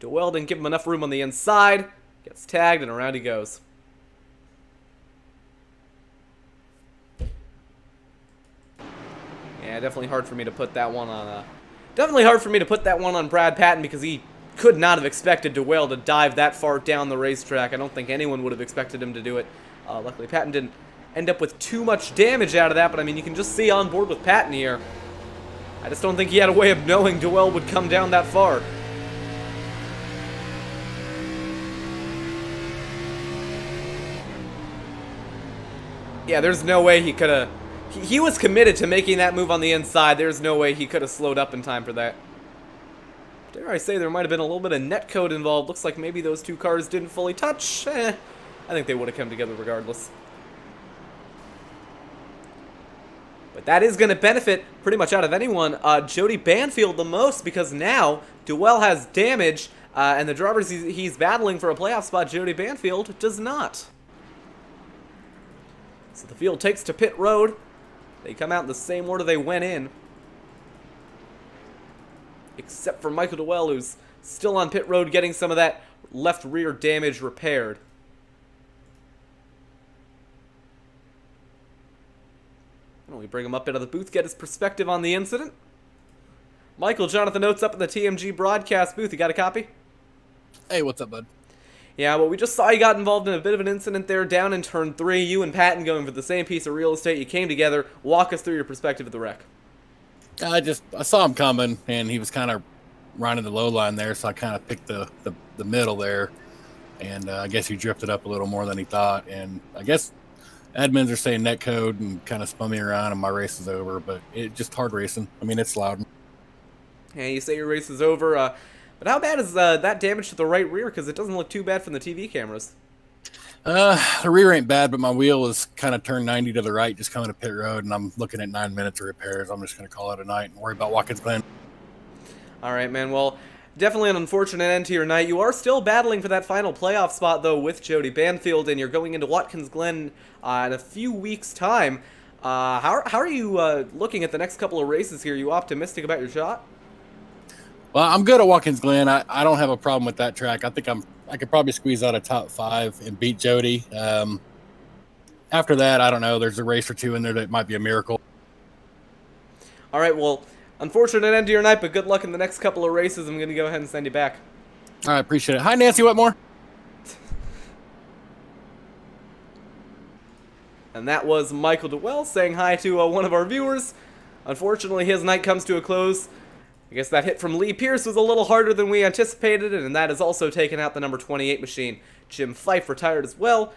A: Dewell didn't give him enough room on the inside. Gets tagged, and around he goes. Yeah, definitely hard for me to put that one on. Definitely hard for me to put that one on Brad Patton because he could not have expected Dewell to dive that far down the racetrack. I don't think anyone would have expected him to do it. Luckily, Patton didn't end up with too much damage out of that, but I mean, you can just see on board with Patton here. I just don't think he had a way of knowing Dewell would come down that far. Yeah, there's no way he could have... He was committed to making that move on the inside. There's no way he could have slowed up in time for that. Dare I say there might have been a little bit of netcode involved. Looks like maybe those two cars didn't fully touch. I think they would have come together regardless. But that is going to benefit pretty much out of anyone. Jody Banfield the most, because now Dewell has damage, and the drivers he's battling for a playoff spot, Jody Banfield, does not. So the field takes to pit road. They come out in the same order they went in. Except for Michael Dewell, who's still on pit road getting some of that left rear damage repaired. We bring him up into the booth, get his perspective on the incident. Michael, Jonathan Oates up in the TMG broadcast booth. You got a copy?
D: Hey, what's up, bud?
A: Yeah, well, we just saw you got involved in a bit of an incident there down in turn 3. You and Patton going for the same piece of real estate. You came together. Walk us through your perspective of the wreck.
D: I saw him coming, and he was kind of running the low line there, so I kind of picked the middle there, and I guess he drifted up a little more than he thought, and I guess admins are saying net code and kind of spun me around, and my race is over, but it just hard racing. I mean, it's loud.
A: Yeah, you say your race is over, but how bad is that damage to the right rear? Because it doesn't look too bad from the TV cameras.
D: The rear ain't bad, but my wheel is kind of turned 90 to the right, just coming to pit road, and I'm looking at 9 minutes of repairs. I'm just going to call it a night and worry about Watkins Glen.
A: All right, man. Well, definitely an unfortunate end to your night. You are still battling for that final playoff spot, though, with Jody Banfield, and you're going into Watkins Glen in a few weeks' time. How are you looking at the next couple of races here? Are you optimistic about your shot?
D: Well, I'm good at Watkins Glen. I don't have a problem with that track. I think I could probably squeeze out a top 5 and beat Jody. After that, I don't know. There's a race or two in there that might be a miracle.
A: All right, well, unfortunate end to your night, but good luck in the next couple of races. I'm going to go ahead and send you back.
D: All right, appreciate it. Hi, Nancy Wetmore.
A: And that was Michael Dewell saying hi to one of our viewers. Unfortunately, his night comes to a close. I guess that hit from Lee Pierce was a little harder than we anticipated, and that has also taken out the number 28 machine. Jim Fife retired as well,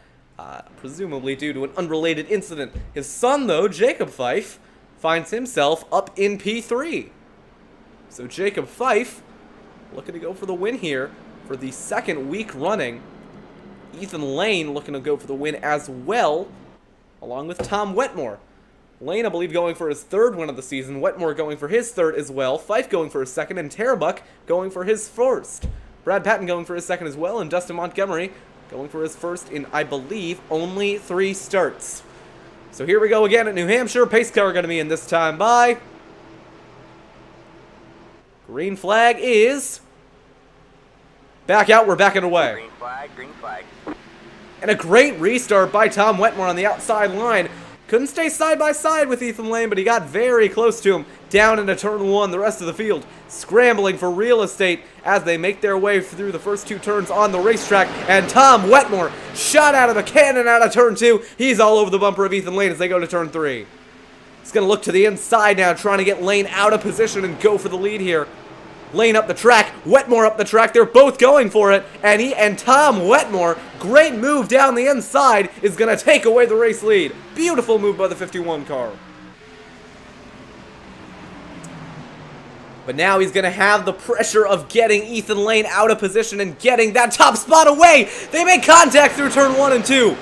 A: presumably due to an unrelated incident. His son, though, Jacob Fife, finds himself up in P3. So Jacob Fife looking to go for the win here for the second week running. Ethan Lane looking to go for the win as well, along with Tom Wetmore. Lane, I believe, going for his 3rd win of the season. Wetmore going for his 3rd as well. Fife going for his 2nd. And Terrebuck going for his 1st. Brad Patton going for his 2nd as well. And Dustin Montgomery going for his 1st in, I believe, only 3 starts. So here we go again at New Hampshire. Pace car going to be in this time by... Green flag is... Back out. We're backing away.
B: Green flag, green flag.
A: And a great restart by Tom Wetmore on the outside line. Couldn't stay side by side with Ethan Lane, but he got very close to him down into turn 1. The rest of the field scrambling for real estate as they make their way through the first 2 turns on the racetrack. And Tom Wetmore shot out of a cannon out of turn 2. He's all over the bumper of Ethan Lane as they go to turn 3. He's going to look to the inside now, trying to get Lane out of position and go for the lead here. Lane up the track, Wetmore up the track. They're both going for it, and Tom Wetmore, great move down the inside, is going to take away the race lead. Beautiful move by the 51 car. But now he's going to have the pressure of getting Ethan Lane out of position and getting that top spot away. They make contact through turn 1 and 2.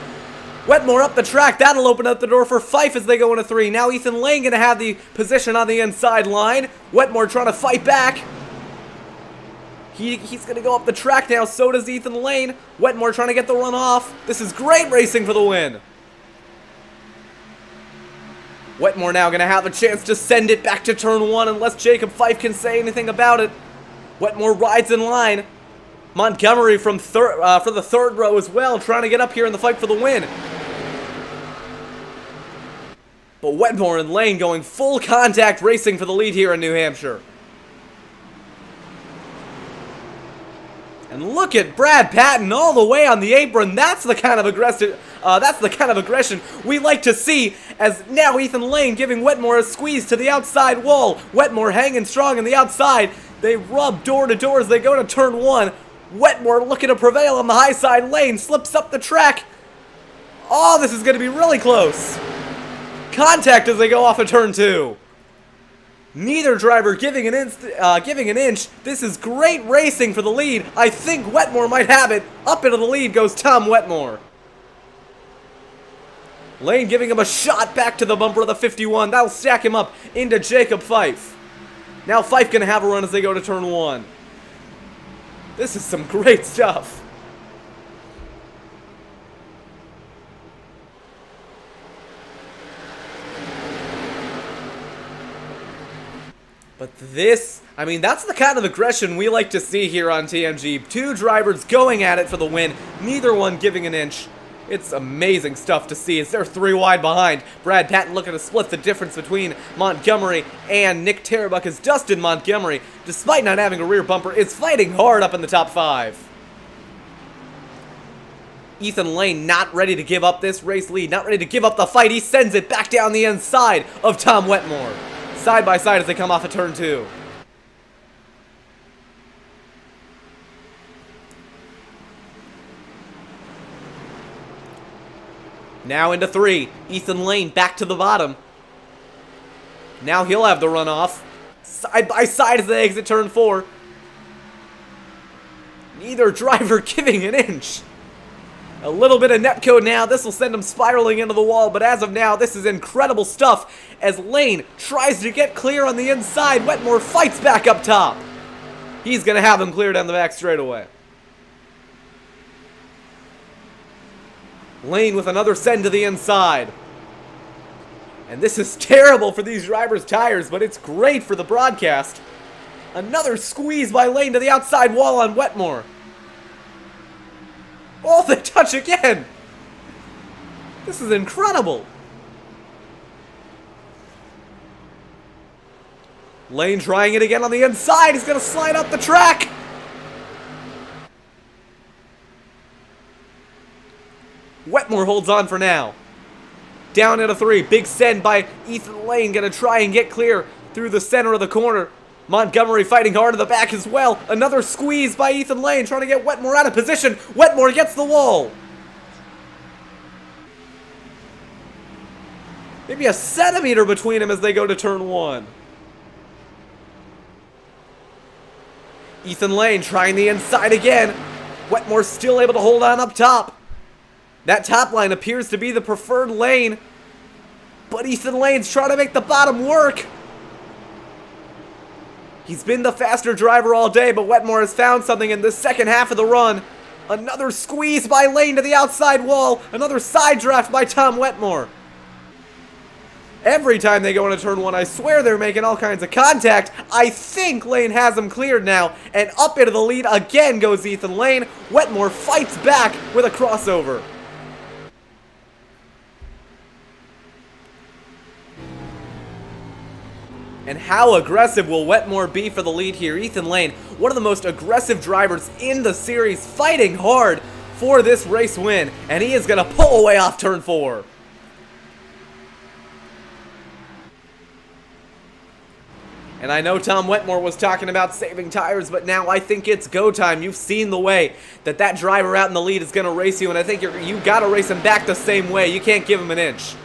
A: Wetmore up the track. That'll open up the door for Fife as they go into 3. Now Ethan Lane going to have the position on the inside line. Wetmore trying to fight back. He's going to go up the track now, so does Ethan Lane. Wetmore trying to get the run off. This is great racing for the win. Wetmore now going to have a chance to send it back to turn 1 unless Jacob Fife can say anything about it. Wetmore rides in line. Montgomery from for the 3rd row as well, trying to get up here in the fight for the win. But Wetmore and Lane going full contact racing for the lead here in New Hampshire. And look at Brad Patton all the way on the apron. That's the kind of aggression we like to see, as now Ethan Lane giving Wetmore a squeeze to the outside wall. Wetmore hanging strong on the outside. They rub door to door as they go to turn 1. Wetmore looking to prevail on the high side. Lane slips up the track. Oh, this is going to be really close. Contact as they go off of turn 2. Neither driver giving an inch. This is great racing for the lead. I think Wetmore might have it. Up into the lead goes Tom Wetmore. Lane giving him a shot back to the bumper of the 51. That'll stack him up into Jacob Fife. Now Fife gonna have a run as they go to turn 1. This is some great stuff. But that's the kind of aggression we like to see here on TMG. Two drivers going at it for the win, neither one giving an inch. It's amazing stuff to see as they're 3 wide behind. Brad Patton looking to split the difference between Montgomery and Nick Terrebuck, as Dustin Montgomery, despite not having a rear bumper, is fighting hard up in the top 5. Ethan Lane not ready to give up this race lead, not ready to give up the fight. He sends it back down the inside of Tom Wetmore. Side by side as they come off of turn 2. Now into 3. Ethan Lane back to the bottom. Now he'll have the runoff. Side by side as they exit turn 4. Neither driver giving an inch. A little bit of netcode now. This will send him spiraling into the wall, but as of now, this is incredible stuff as Lane tries to get clear on the inside. Wetmore fights back up top. He's going to have him clear down the back straightaway. Lane with another send to the inside. And this is terrible for these drivers' tires, but it's great for the broadcast. Another squeeze by Lane to the outside wall on Wetmore. Oh, they touch again! This is incredible! Lane trying it again on the inside. He's going to slide up the track. Wetmore holds on for now. Down into 3. Big send by Ethan Lane. Going to try and get clear through the center of the corner. Montgomery fighting hard in the back as well. Another squeeze by Ethan Lane trying to get Wetmore out of position. Wetmore gets the wall. Maybe a centimeter between them as they go to turn 1. Ethan Lane trying the inside again. Wetmore still able to hold on up top. That top line appears to be the preferred lane. But Ethan Lane's trying to make the bottom work. He's been the faster driver all day, but Wetmore has found something in the second half of the run. Another squeeze by Lane to the outside wall. Another side draft by Tom Wetmore. Every time they go into turn 1, I swear they're making all kinds of contact. I think Lane has him cleared now. And up into the lead again goes Ethan Lane. Wetmore fights back with a crossover. And how aggressive will Wetmore be for the lead here? Ethan Lane, one of the most aggressive drivers in the series, fighting hard for this race win. And he is going to pull away off turn 4. And I know Tom Wetmore was talking about saving tires, but now I think it's go time. You've seen the way that driver out in the lead is going to race you, and I think you got to race him back the same way. You can't give him an inch.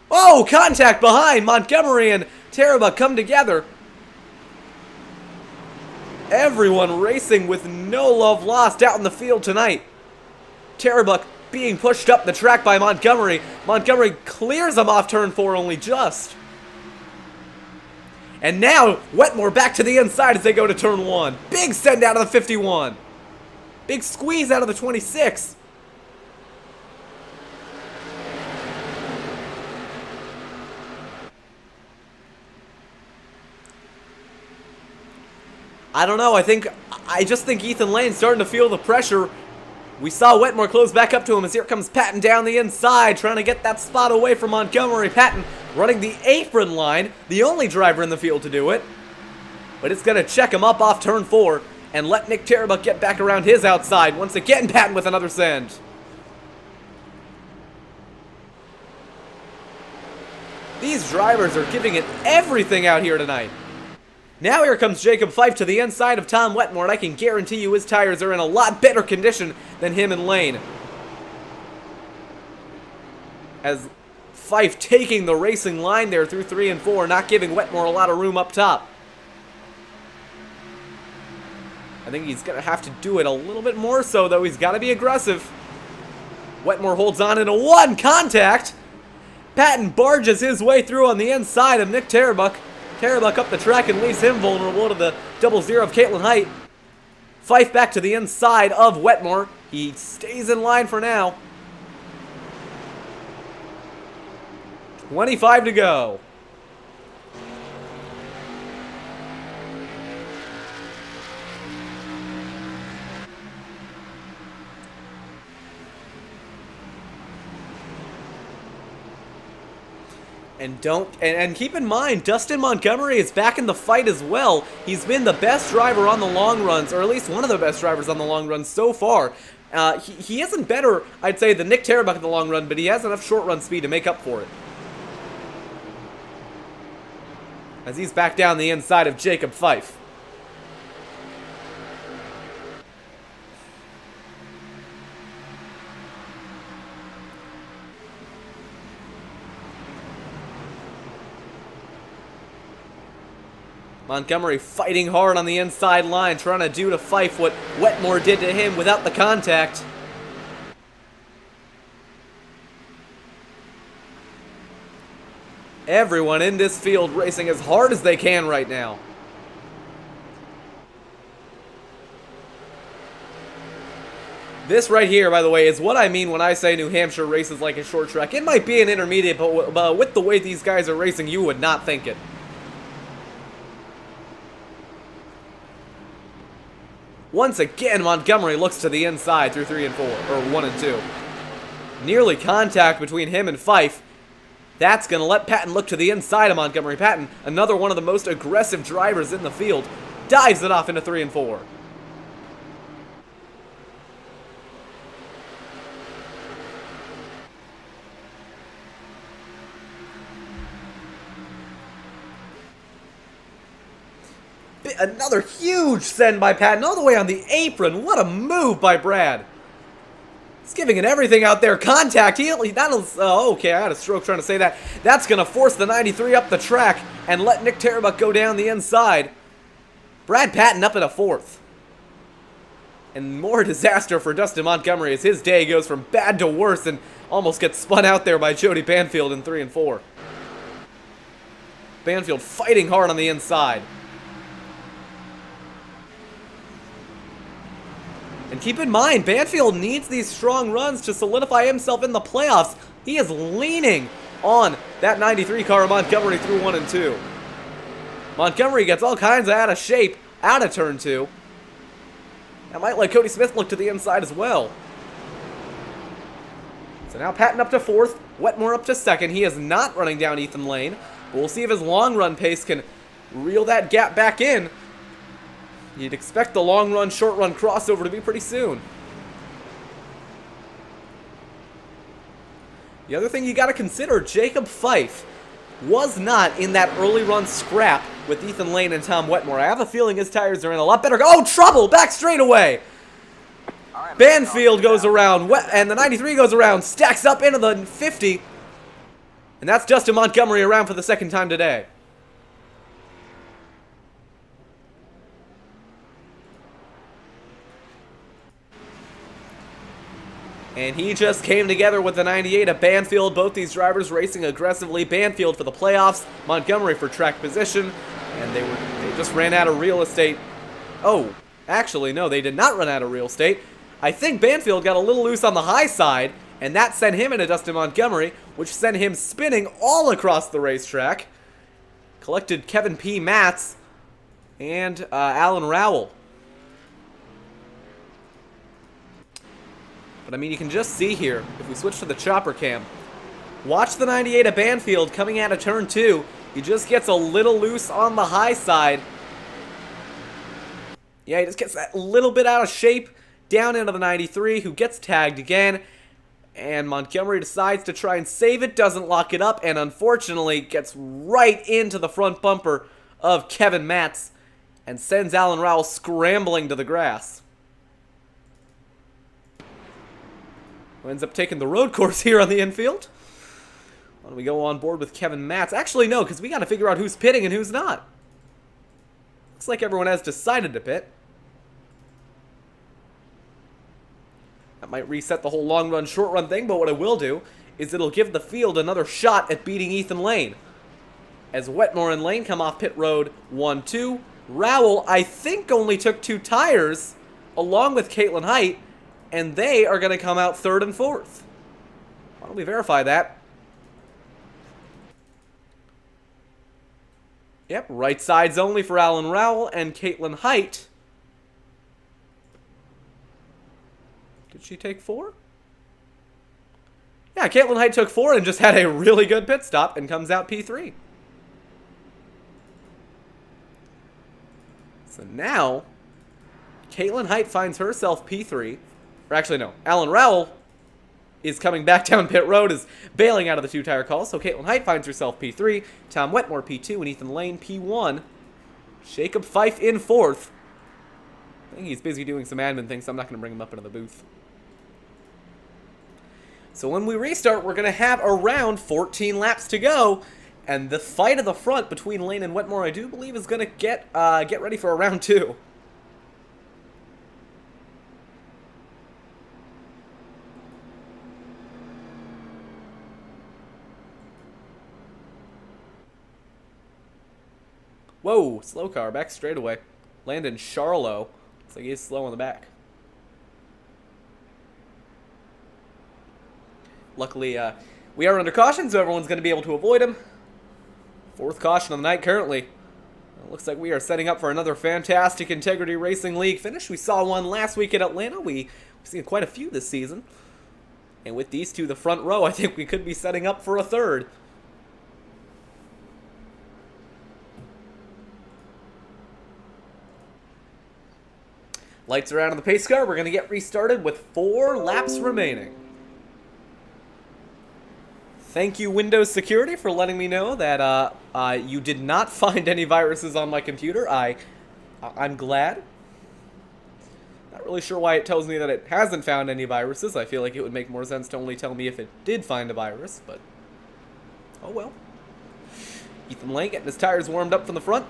A: Oh, contact behind. Montgomery and Terrebuck come together. Everyone racing with no love lost out in the field tonight. Terrebuck being pushed up the track by Montgomery. Montgomery clears him off turn 4 only just. And now Wetmore back to the inside as they go to turn 1. Big send out of the 51. Big squeeze out of the 26. I don't know, I just think Ethan Lane's starting to feel the pressure. We saw Wetmore close back up to him as here comes Patton down the inside, trying to get that spot away from Montgomery. Patton running the apron line, the only driver in the field to do it. But it's going to check him up off turn 4, and let Nick Tarabuck get back around his outside. Once again, Patton with another send. These drivers are giving it everything out here tonight. Now here comes Jacob Fife to the inside of Tom Wetmore, and I can guarantee you his tires are in a lot better condition than him and Lane. As Fife taking the racing line there through 3 and 4, not giving Wetmore a lot of room up top. I think he's going to have to do it a little bit more so, though. He's got to be aggressive. Wetmore holds on into one contact. Patton barges his way through on the inside of Nick Tarabuck. Tarabuck up the track and leaves him vulnerable to the 0-0 of Caitlin Height. Fife back to the inside of Wetmore. He stays in line for now. 25 to go. And keep in mind, Dustin Montgomery is back in the fight as well. He's been the best driver on the long runs, or at least one of the best drivers on the long runs so far. He isn't better, I'd say, than Nick Tarabuck in the long run, but he has enough short run speed to make up for it. As he's back down the inside of Jacob Fife. Montgomery fighting hard on the inside line, trying to do to Fife what Wetmore did to him without the contact. Everyone in this field racing as hard as they can right now. This right here, by the way, is what I mean when I say New Hampshire races like a short track. It might be an intermediate, but with the way these guys are racing, you would not think it. Once again, Montgomery looks to the inside through 3 and 4, or 1 and 2. Nearly contact between him and Fife. That's going to let Patton look to the inside of Montgomery. Patton, another one of the most aggressive drivers in the field, dives it off into 3 and 4. Another huge send by Patton all the way on the apron. What a move by Brad. He's giving it everything out there. Contact. Okay, I had a stroke trying to say that. That's going to force the 93 up the track and let Nick Tarabuck go down the inside. Brad Patton up at a 4th. And more disaster for Dustin Montgomery as his day goes from bad to worse and almost gets spun out there by Jody Banfield in 3 and 4. Banfield fighting hard on the inside. And keep in mind, Banfield needs these strong runs to solidify himself in the playoffs. He is leaning on that 93 car Montgomery through 1 and 2. Montgomery gets all kinds of out of shape out of turn 2. That might let Cody Smith look to the inside as well. So now Patton up to 4th, Wetmore up to 2nd. He is not running down Ethan Lane, but we'll see if his long run pace can reel that gap back in. You'd expect the long run, short run crossover to be pretty soon. The other thing you got to consider, Jacob Fife was not in that early run scrap with Ethan Lane and Tom Wetmore. I have a feeling his tires are in a lot better. Oh, trouble! Back straightaway! Banfield goes around, and the 93 goes around, stacks up into the 50. And that's Dustin Montgomery around for the second time today. And he just came together with the 98 of Banfield. Both these drivers racing aggressively. Banfield for the playoffs, Montgomery for track position. And they just ran out of real estate. Oh, actually, no, they did not run out of real estate. I think Banfield got a little loose on the high side, and that sent him into Dustin Montgomery, which sent him spinning all across the racetrack. Collected Kevin P. Matz and Alan Rowell. But, I mean, you can just see here, if we switch to the chopper cam, watch the 98 of Banfield coming out of turn 2. He just gets a little loose on the high side. Yeah, he just gets that little bit out of shape down into the 93, who gets tagged again. And Montgomery decides to try and save it, doesn't lock it up, and unfortunately gets right into the front bumper of Kevin Matz and sends Alan Rowell scrambling to the grass. Who ends up taking the road course here on the infield. Why don't we go on board with Kevin Matz? Actually, no, because we got to figure out who's pitting and who's not. Looks like everyone has decided to pit. That might reset the whole long run, short run thing, but what it will do is it'll give the field another shot at beating Ethan Lane. As Wetmore and Lane come off pit road 1-2. Rowell, I think, only took 2 tires along with Caitlin Height, and they are going to come out 3rd and 4th. Why don't we verify that? Yep, right sides only for Alan Rowell and Caitlin Height. Did she take 4? Yeah, Caitlin Height took 4 and just had a really good pit stop and comes out P3. So now, Caitlin Height finds herself P3. Or actually, no. Alan Rowell is coming back down pit road, is bailing out of the 2-tire call. So Caitlin Height finds herself P3. Tom Wetmore P2 and Ethan Lane P1. Jacob Fife in 4th. I think he's busy doing some admin things, so I'm not going to bring him up into the booth. So when we restart, we're going to have around 14 laps to go. And the fight at the front between Lane and Wetmore, I do believe, is going to get ready for a round 2. Whoa, slow car, back straightaway. Landon Charlo. Looks like he's slow on the back. Luckily, we are under caution, so everyone's going to be able to avoid him. 4th caution of the night currently. It looks like we are setting up for another fantastic Integrity Racing League finish. We saw one last week at Atlanta. We've seen quite a few this season. And with these two, the front row, I think we could be setting up for a 3rd. Lights are out on the pace car. We're going to get restarted with 4 laps remaining. Thank you, Windows Security, for letting me know that you did not find any viruses on my computer. I'm glad. Not really sure why it tells me that it hasn't found any viruses. I feel like it would make more sense to only tell me if it did find a virus, but oh well. Ethan Lane getting his tires warmed up from the front.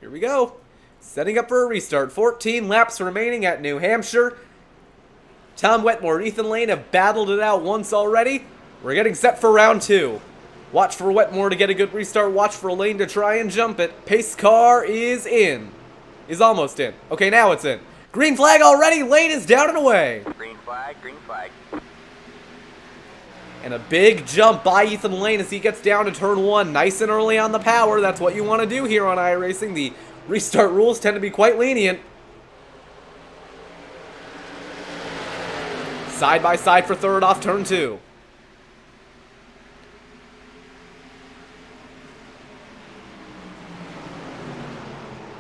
A: Here we go. Setting up for a restart. 14 laps remaining at New Hampshire. Tom Wetmore and Ethan Lane have battled it out once already. We're getting set for round 2. Watch for Wetmore to get a good restart. Watch for Lane to try and jump it. Pace car is in. Is almost in. Okay, now it's in. Green flag already. Lane is down and away.
B: Green flag, green flag.
A: And a big jump by Ethan Lane as he gets down to turn 1. Nice and early on the power. That's what you want to do here on iRacing. The restart rules tend to be quite lenient. Side by side for 3rd off turn 2.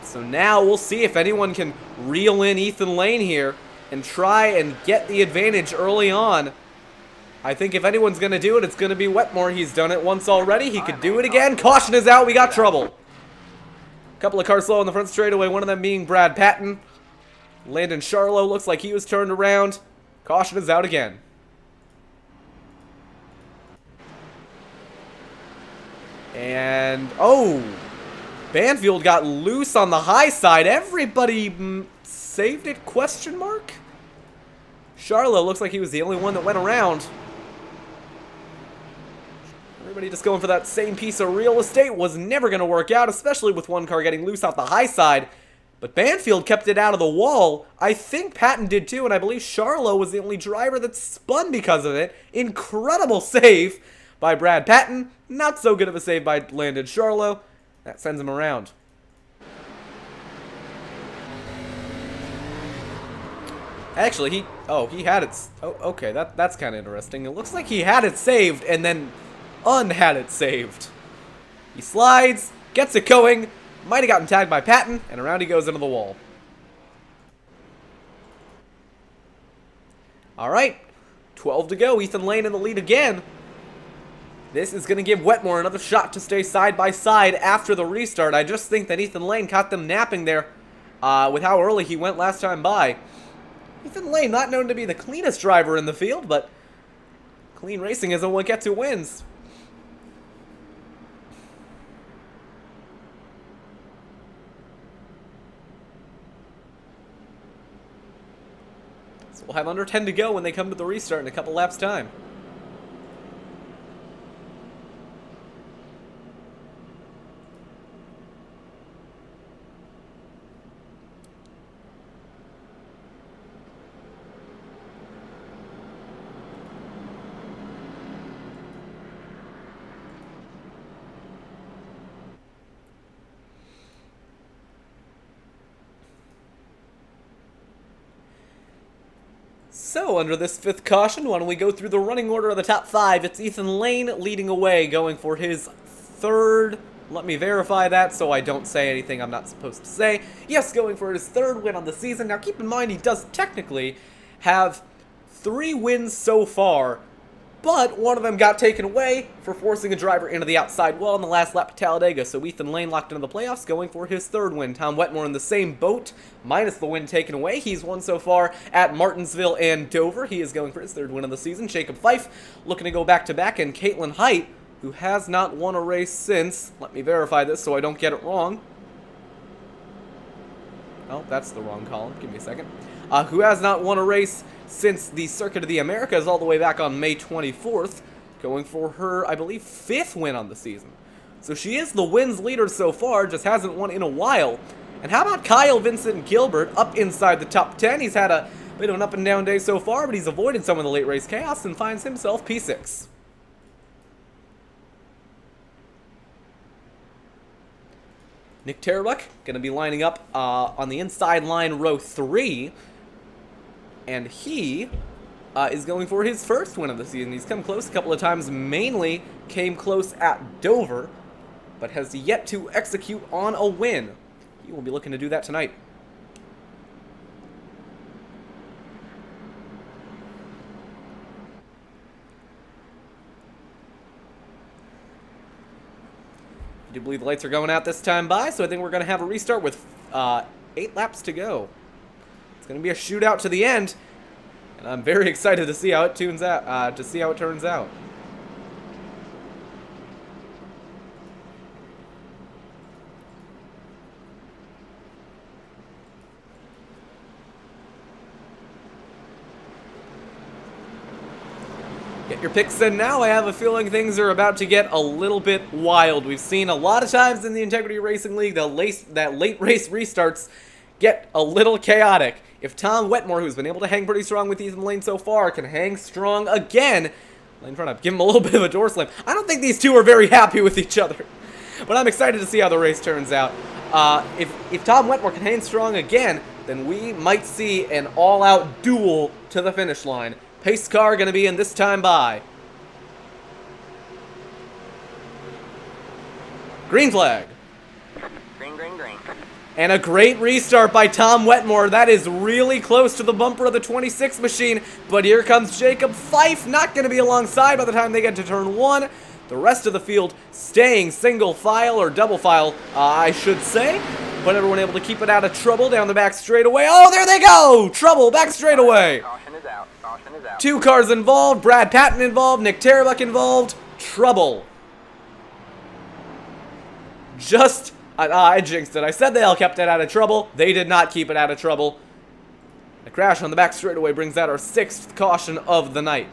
A: So now we'll see if anyone can reel in Ethan Lane here and try and get the advantage early on. I think if anyone's going to do it, it's going to be Wetmore. He's done it once already. He could do it again. Caution is out. We got trouble. Couple of cars slow on the front straightaway, one of them being Brad Patton. Landon Charlo looks like he was turned around. Caution is out again. And, oh, Banfield got loose on the high side. Everybody saved it, question mark? Charlo looks like he was the only one that went around. Everybody just going for that same piece of real estate. Was never going to work out, especially with one car getting loose off the high side. But Banfield kept it out of the wall. I think Patton did too, and I believe Charlo was the only driver that spun because of it. Incredible save by Brad Patton. Not so good of a save by Landon Charlo. That sends him around. Actually, he had it. Oh, okay, that's kind of interesting. It looks like he had it saved, and then had it saved. He slides, gets it going, might have gotten tagged by Patton, and around he goes into the wall. Alright, 12 to go. Ethan Lane in the lead again. This is going to give Wetmore another shot to stay side by side after the restart. I just think that Ethan Lane caught them napping there with how early he went last time by. Ethan Lane, not known to be the cleanest driver in the field, but clean racing isn't what gets who wins. So we'll have under 10 to go when they come to the restart in a couple laps' time. So, under this fifth caution, why don't we go through the running order of the top five? It's Ethan Lane leading away, going for his third. Let me verify that so I don't say anything I'm not supposed to say. Yes, going for his third win on the season. Now, keep in mind, he does technically have 3 wins so far, but one of them got taken away for forcing a driver into the outside wall in the last lap of Talladega. So Ethan Lane locked into the playoffs, going for his third win. Tom Wetmore in the same boat, minus the win taken away. He's won so far at Martinsville and Dover. He is going for his third win of the season. Jacob Fife looking to go back-to-back, and Caitlin Height, who has not won a race since, let me verify this so I don't get it wrong. Oh, that's the wrong column. Give me a second. Who has not won a race since the Circuit of the Americas all the way back on May 24th, going for her, I believe, 5th win on the season. So she is the wins leader so far, just hasn't won in a while. And how about Kyle Vincent Gilbert up inside the top 10? He's had a bit of an up and down day so far, but he's avoided some of the late race chaos and finds himself P6. Nick Terbuck going to be lining up on the inside line, row 3. And he is going for his first win of the season. He's come close a couple of times, mainly came close at Dover, but has yet to execute on a win. He will be looking to do that tonight. I do believe the lights are going out this time by, so I think we're going to have a restart with 8 laps to go. It's going to be a shootout to the end, and I'm very excited to see how it turns out. Get your picks in now. I have a feeling things are about to get a little bit wild. We've seen a lot of times in the Integrity Racing League that late race restarts get a little chaotic. If Tom Wetmore, who's been able to hang pretty strong with Ethan Lane so far, can hang strong again, Lane trying to give him a little bit of a door slam. I don't think these two are very happy with each other, but I'm excited to see how the race turns out. If Tom Wetmore can hang strong again, then we might see an all-out duel to the finish line. Pace car going to be in this time by. Green flag.
B: Green, green, green.
A: And a great restart by Tom Wetmore. That is really close to the bumper of the 26 machine. But here comes Jacob Fife. Not going to be alongside by the time they get to turn 1. The rest of the field staying single file or double file, I should say. But everyone able to keep it out of trouble down the back straightaway. Oh, there they go! Trouble back straightaway.
B: Caution is out. Caution is out.
A: 2 cars involved. Brad Patton involved. Nick Terbuck involved. Trouble. Just... I jinxed it. I said they all kept it out of trouble. They did not keep it out of trouble. The crash on the back straightaway brings out our 6th caution of the night.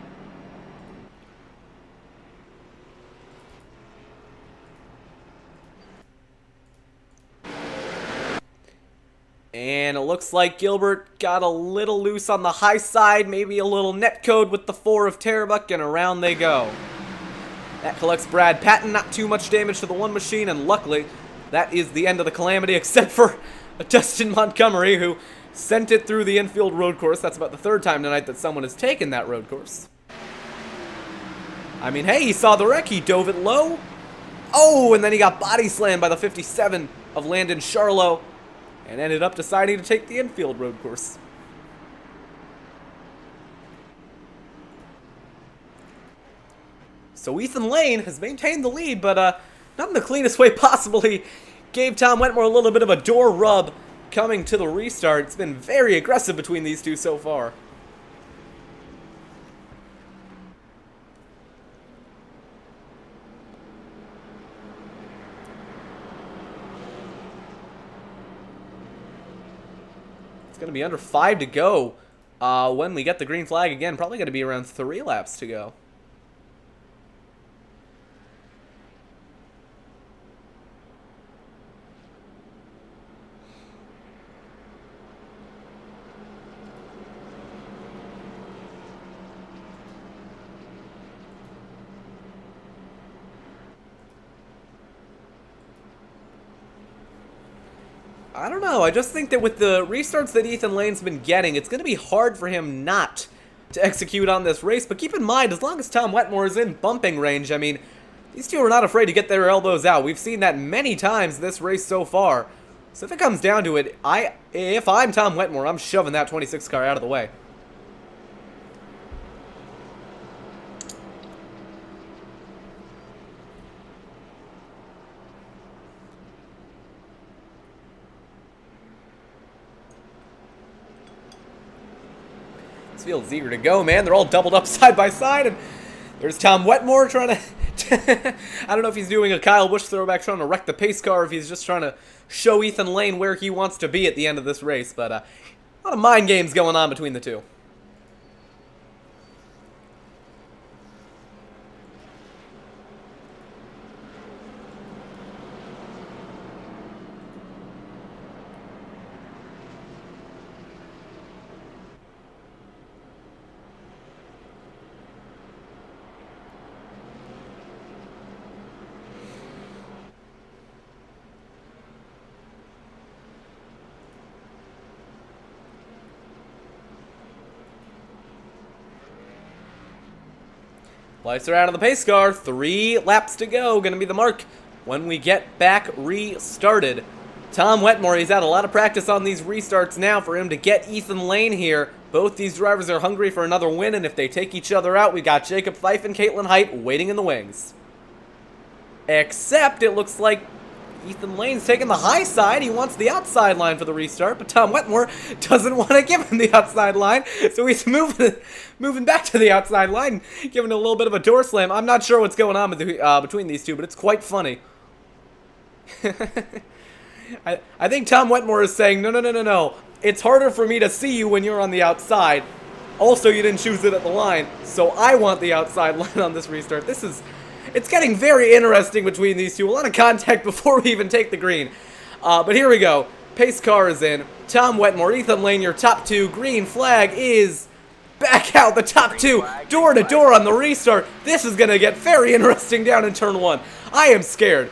A: And it looks like Gilbert got a little loose on the high side, maybe a little net code with the 4 of Terbuck, and around they go. That collects Brad Patton, not too much damage to the 1 machine, and luckily, that is the end of the calamity, except for Dustin Montgomery, who sent it through the infield road course. That's about the 3rd time tonight that someone has taken that road course. I mean, hey, he saw the wreck. He dove it low. Oh, and then he got body slammed by the 57 of Landon Charlo and ended up deciding to take the infield road course. So Ethan Lane has maintained the lead, but not in the cleanest way possible. He gave Tom Wetmore a little bit of a door rub coming to the restart. It's been very aggressive between these two so far. It's going to be under 5 to go when we get the green flag again. Probably going to be around 3 laps to go. I don't know. I just think that with the restarts that Ethan Lane's been getting, it's going to be hard for him not to execute on this race. But keep in mind, as long as Tom Wetmore is in bumping range, I mean, these two are not afraid to get their elbows out. We've seen that many times this race so far. So if it comes down to it, if I'm Tom Wetmore, I'm shoving that 26 car out of the way. This field's eager to go, man. They're all doubled up side by side, and there's Tom Wetmore trying to... I don't know if he's doing a Kyle Busch throwback trying to wreck the pace car, or if he's just trying to show Ethan Lane where he wants to be at the end of this race, but a lot of mind games going on between the two. Lights are out of the pace car. 3 laps to go. Going to be the mark when we get back restarted. Tom Wetmore, he's had a lot of practice on these restarts now for him to get Ethan Lane here. Both these drivers are hungry for another win, and if they take each other out, we got Jacob Fife and Caitlin Height waiting in the wings. Except it looks like Ethan Lane's taking the high side. He wants the outside line for the restart, but Tom Wetmore doesn't want to give him the outside line, so he's moving back to the outside line, giving it a little bit of a door slam. I'm not sure what's going on between these two, but it's quite funny. I think Tom Wetmore is saying, no. It's harder for me to see you when you're on the outside. Also, you didn't choose it at the line, so I want the outside line on this restart. It's getting very interesting between these two. A lot of contact before we even take the green. But here we go. Pace car is in. Tom Wetmore, Ethan Lane, your top 2. Green flag is back out. The top 2, door to door on the restart. This is going to get very interesting down in turn 1. I am scared.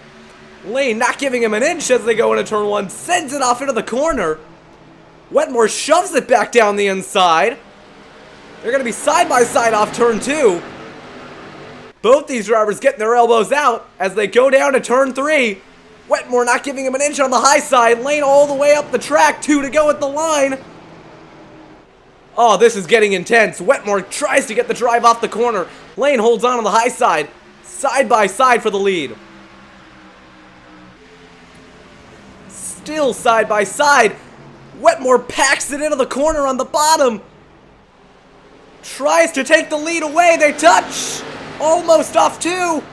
A: Lane not giving him an inch as they go into turn 1. Sends it off into the corner. Wetmore shoves it back down the inside. They're going to be side by side off turn 2. Both these drivers getting their elbows out as they go down to turn 3. Wetmore not giving him an inch on the high side. Lane all the way up the track. 2 to go at the line. Oh, this is getting intense. Wetmore tries to get the drive off the corner. Lane holds on the high side. Side by side for the lead. Still side by side. Wetmore packs it into the corner on the bottom. Tries to take the lead away. They touch. Almost off 2.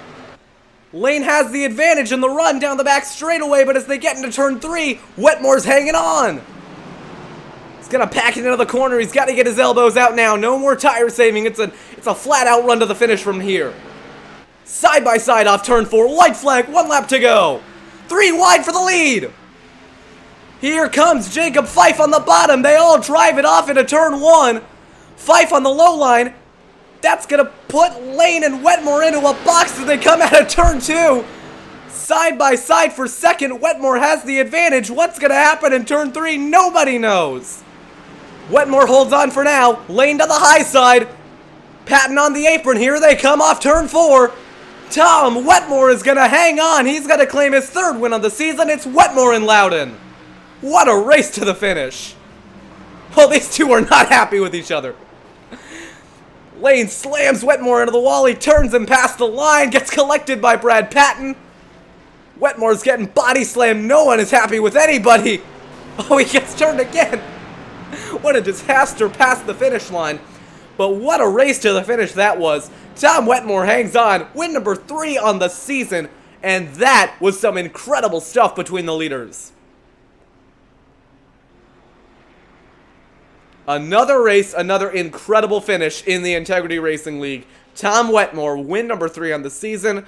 A: Lane has the advantage in the run down the back straightaway, but as they get into turn 3, Wetmore's hanging on. He's gonna pack it into the corner. He's got to get his elbows out now. No more tire saving. It's a flat out run to the finish from here. Side by side off turn 4. White flag. 1 lap to go. 3 wide for the lead. Here comes Jacob Fife on the bottom. They all drive it off into turn 1. Fife on the low line. That's going to put Lane and Wetmore into a box as they come out of turn 2. Side by side for second. Wetmore has the advantage. What's going to happen in turn 3? Nobody knows. Wetmore holds on for now. Lane to the high side. Patton on the apron. Here they come off turn 4. Tom Wetmore is going to hang on. He's going to claim his 3rd win of the season. It's Wetmore and Loudon. What a race to the finish. Well, these two are not happy with each other. Lane slams Wetmore into the wall. He turns him past the line. Gets collected by Brad Patton. Wetmore's getting body slammed. No one is happy with anybody. Oh, he gets turned again. What a disaster past the finish line. But what a race to the finish that was. Tom Wetmore hangs on. Win number 3 on the season. And that was some incredible stuff between the leaders. Another race, another incredible finish in the Integrity Racing League. Tom Wetmore, win number 3 on the season.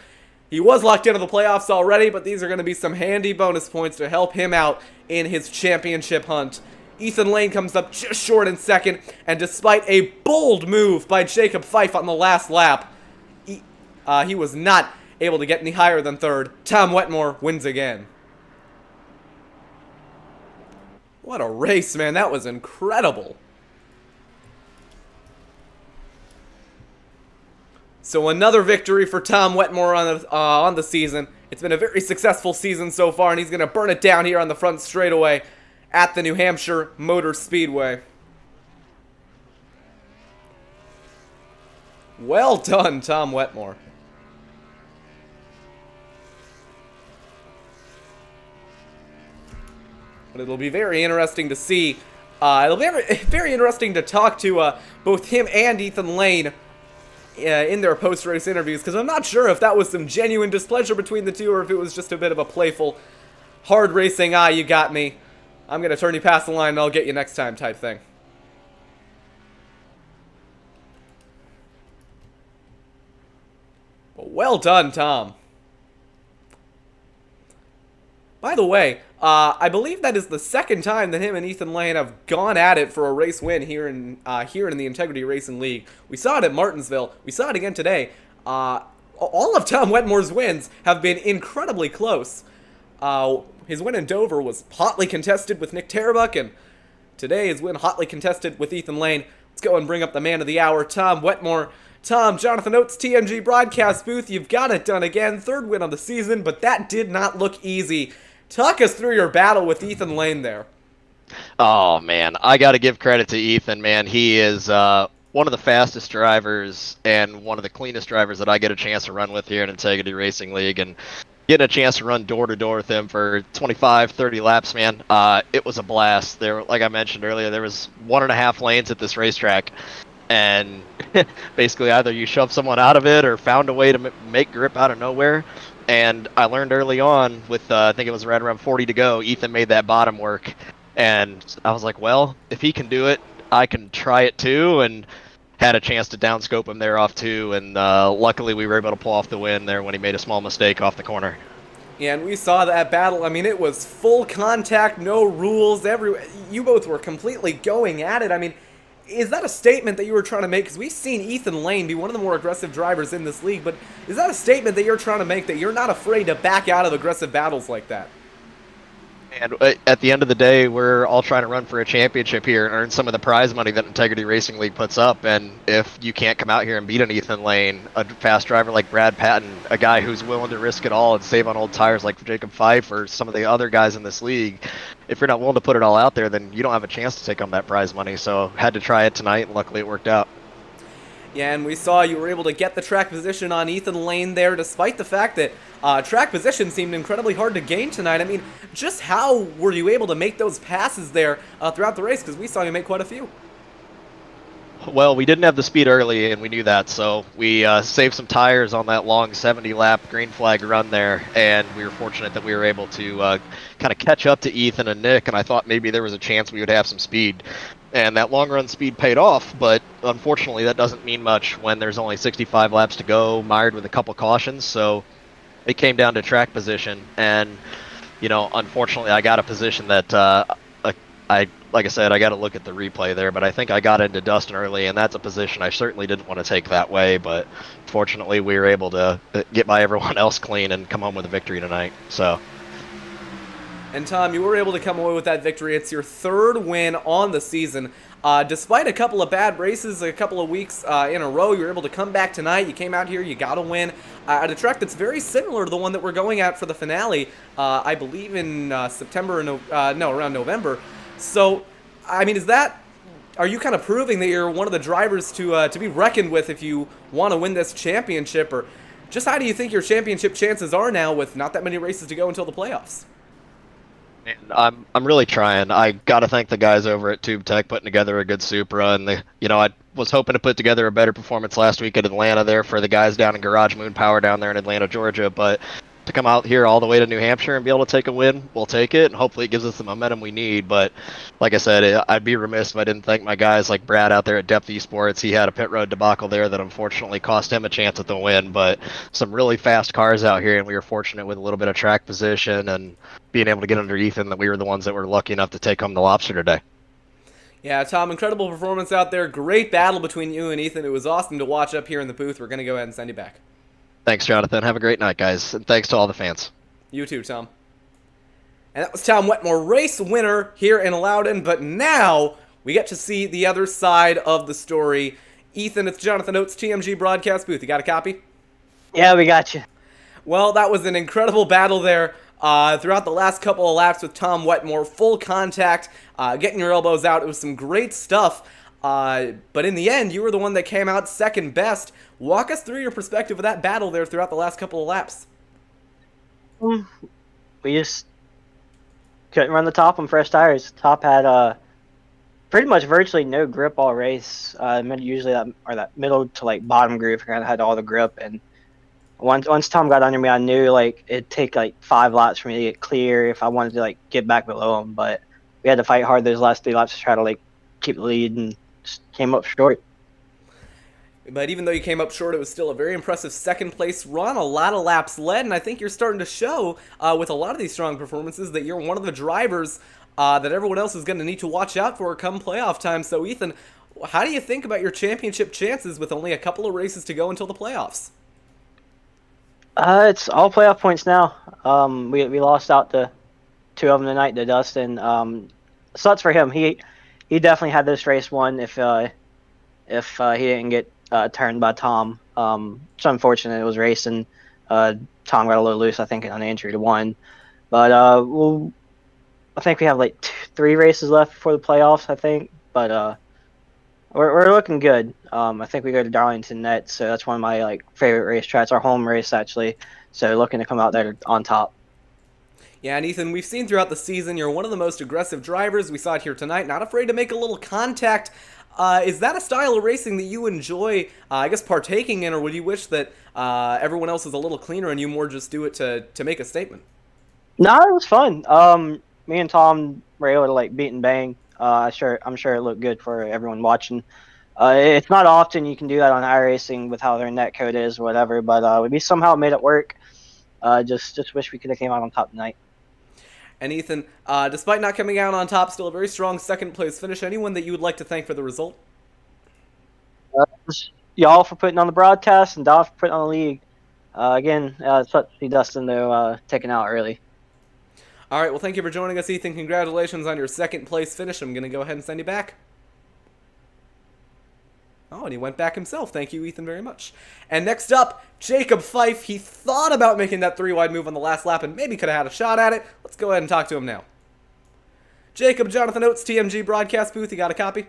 A: He was locked into the playoffs already, but these are going to be some handy bonus points to help him out in his championship hunt. Ethan Lane comes up just short in 2nd, and despite a bold move by Jacob Fife on the last lap, he was not able to get any higher than 3rd. Tom Wetmore wins again. What a race, man. That was incredible. So another victory for Tom Wetmore on the season. It's been a very successful season so far, and he's going to burn it down here on the front straightaway at the New Hampshire Motor Speedway. Well done, Tom Wetmore. But it'll be very interesting to see. It'll be very interesting to talk to both him and Ethan Lane in their post-race interviews, because I'm not sure if that was some genuine displeasure between the two or if it was just a bit of a playful, hard racing, you got me, I'm going to turn you past the line and I'll get you next time type thing. But well done, Tom. By the way, I believe that is the 2nd time that him and Ethan Lane have gone at it for a race win here in the Integrity Racing League. We saw it at Martinsville. We saw it again today. All of Tom Wetmore's wins have been incredibly close. His win in Dover was hotly contested with Nick Tarbuck, and today his win hotly contested with Ethan Lane. Let's go and bring up the man of the hour, Tom Wetmore. Tom, Jonathan Oates, TMG broadcast booth. You've got it done again. 3rd win of the season, but that did not look easy. Talk us through your battle with Ethan Lane there.
C: Oh, man. I got to give credit to Ethan, man. He is one of the fastest drivers and one of the cleanest drivers that I get a chance to run with here in Integrity Racing League. And getting a chance to run door-to-door with him for 25, 30 laps, man, it was a blast. There, like I mentioned earlier, there was 1.5 lanes at this racetrack. And basically either you shoved someone out of it or found a way to make grip out of nowhere. And I learned early on with, I think it was right around 40 to go, Ethan made that bottom work. And I was like, well, if he can do it, I can try it too. And had a chance to downscope him there off 2. And luckily we were able to pull off the win there when he made a small mistake off the corner.
A: Yeah, and we saw that battle. I mean, it was full contact, no rules. You both were completely going at it. I mean, is that a statement that you were trying to make? Because we've seen Ethan Lane be one of the more aggressive drivers in this league, but is that a statement that you're trying to make, that you're not afraid to back out of aggressive battles like that?
C: And at the end of the day, we're all trying to run for a championship here and earn some of the prize money that Integrity Racing League puts up. And if you can't come out here and beat an Ethan Lane, a fast driver like Brad Patton, a guy who's willing to risk it all and save on old tires like Jacob Fife or some of the other guys in this league, if you're not willing to put it all out there, then you don't have a chance to take home that prize money. So had to try it tonight, and luckily it worked out.
A: Yeah, and we saw you were able to get the track position on Ethan Lane there, despite the fact that track position seemed incredibly hard to gain tonight. I mean, just how were you able to make those passes there throughout the race? Because we saw you make quite a few.
C: Well, we didn't have the speed early, and we knew that, so we saved some tires on that long 70-lap green flag run there, and we were fortunate that we were able to kind of catch up to Ethan and Nick, and I thought maybe there was a chance we would have some speed. And that long-run speed paid off, but unfortunately that doesn't mean much when there's only 65 laps to go, mired with a couple cautions, so it came down to track position, and, you know, unfortunately I got a position that, like I said, I got to look at the replay there, but I think I got into Dustin early, and that's a position I certainly didn't want to take that way, but fortunately we were able to get by everyone else clean and come home with a victory tonight, so...
A: And Tom, you were able to come away with that victory. It's your third win on the season. Despite a couple of bad races, a couple of weeks in a row, you were able to come back tonight. You came out here, you got a win at a track that's very similar to the one that we're going at for the finale, I believe in September, around November. So, I mean, are you kind of proving that you're one of the drivers to be reckoned with if you want to win this championship? Or just how do you think your championship chances are now with not that many races to go until the playoffs?
C: And I'm really trying. I got to thank the guys over at Tube Tech putting together a good Supra, and I was hoping to put together a better performance last week at Atlanta there for the guys down in Garage Moon Power down there in Atlanta, Georgia, but to come out here all the way to New Hampshire and be able to take a win, we'll take it, and hopefully it gives us the momentum we need. But like I said, I'd be remiss if I didn't thank my guys like Brad out there at Depth Esports. He had a pit road debacle there that unfortunately cost him a chance at the win, but some really fast cars out here, and we were fortunate with a little bit of track position and being able to get under Ethan that we were the ones that were lucky enough to take home the lobster today.
A: Yeah, Tom, incredible performance out there. Great battle between you and Ethan. It was awesome to watch up here in the booth. We're going to go ahead and send you back.
C: Thanks, Jonathan. Have a great night, guys. And thanks to all the fans.
A: You too, Tom. And that was Tom Wetmore, race winner here in Loudon. But now we get to see the other side of the story. Ethan, it's Jonathan Oates, TMG broadcast booth. You got a copy?
E: Yeah, we got you.
A: Well, that was an incredible battle there throughout the last couple of laps with Tom Wetmore. Full contact, getting your elbows out. It was some great stuff. But in the end, you were the one that came out second best. Walk us through your perspective of that battle there throughout the last couple of laps.
E: We just couldn't run the top on fresh tires. Top had pretty much virtually no grip all race. Usually that middle to like bottom group kind of had all the grip. And once Tom got under me, I knew like it'd take like 5 laps for me to get clear if I wanted to like get back below him. But we had to fight hard those last 3 laps to try to like keep the lead, and just came up short.
A: But even though you came up short, it was still a very impressive second-place run. A lot of laps led, and I think you're starting to show with a lot of these strong performances that you're one of the drivers that everyone else is going to need to watch out for come playoff time. So, Ethan, how do you think about your championship chances with only a couple of races to go until the playoffs?
E: It's all playoff points now. We lost out to 2 of them tonight to Dustin. Sucks for him. He definitely had this race won if he didn't get turned by Tom. It's unfortunate. It was racing. Tom got a little loose, I think, on the entry to 1. But I think we have like 3 races left before the playoffs, I think. But we're looking good. I think we go to Darlington next, so that's one of my like favorite racetracks. Our home race, actually. So looking to come out there on top.
A: Yeah, and Ethan, we've seen throughout the season you're one of the most aggressive drivers. We saw it here tonight. Not afraid to make a little contact. Is that a style of racing that you enjoy, partaking in, or would you wish that everyone else is a little cleaner and you more just do it to make a statement?
E: No, it was fun. Me and Tom were able to like beat and bang. I'm sure it looked good for everyone watching. It's not often you can do that on iRacing with how their net code is or whatever, but we somehow made it work. Just wish we could have came out on top tonight.
A: And Ethan, despite not coming out on top, still a very strong second-place finish. Anyone that you would like to thank for the result?
E: Y'all for putting on the broadcast and Dov for putting on the league. Again, it's sucks to see Dustin, though, taken out early.
A: All right, well, thank you for joining us, Ethan. Congratulations on your second-place finish. I'm going to go ahead and send you back. Oh, and he went back himself. Thank you, Ethan, very much. And next up, Jacob Fife. He thought about making that 3-wide move on the last lap and maybe could have had a shot at it. Let's go ahead and talk to him now. Jacob, Jonathan Oates, TMG broadcast booth. You got a copy?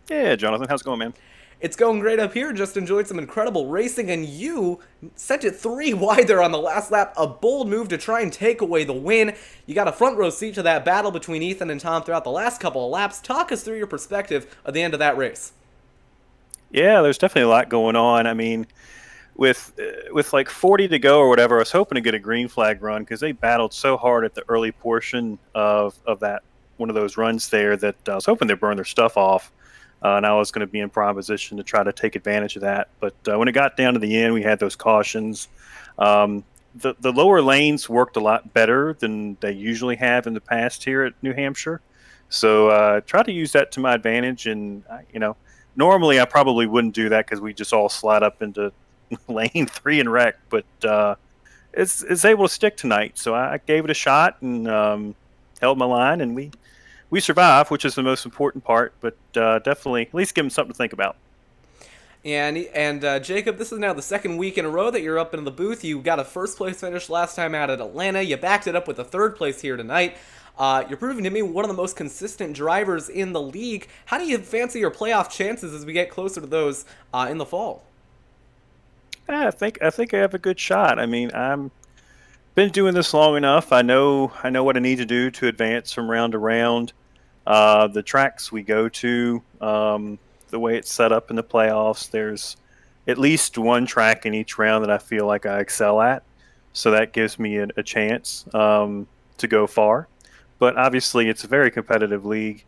F: Yeah, Jonathan, how's it going, man?
A: It's going great up here. Just enjoyed some incredible racing, and you sent it 3 wide there on the last lap. A bold move to try and take away the win. You got a front row seat to that battle between Ethan and Tom throughout the last couple of laps. Talk us through your perspective at the end of that race.
F: Yeah, there's definitely a lot going on. I mean, with like 40 to go or whatever, I was hoping to get a green flag run because they battled so hard at the early portion of that one of those runs there that I was hoping they'd burn their stuff off. And I was going to be in prime position to try to take advantage of that. But when it got down to the end, we had those cautions. The lower lanes worked a lot better than they usually have in the past here at New Hampshire. So try to use that to my advantage. And, normally I probably wouldn't do that because we just all slide up into lane 3 and wreck. But it's able to stick tonight. So I gave it a shot and held my line, and we survived, which is the most important part. But definitely, at least give them something to think about.
A: And Jacob, this is now the second week in a row that you're up in the booth. You got a first place finish last time out at Atlanta. You backed it up with a third place here tonight. You're proving to me one of the most consistent drivers in the league. How do you fancy your playoff chances as we get closer to those in the fall?
F: I think I have a good shot. I mean, I'm been doing this long enough. I know what I need to do to advance from round to round. The tracks we go to, the way it's set up in the playoffs, there's at least one track in each round that I feel like I excel at. So that gives me a chance to go far. But obviously, it's a very competitive league,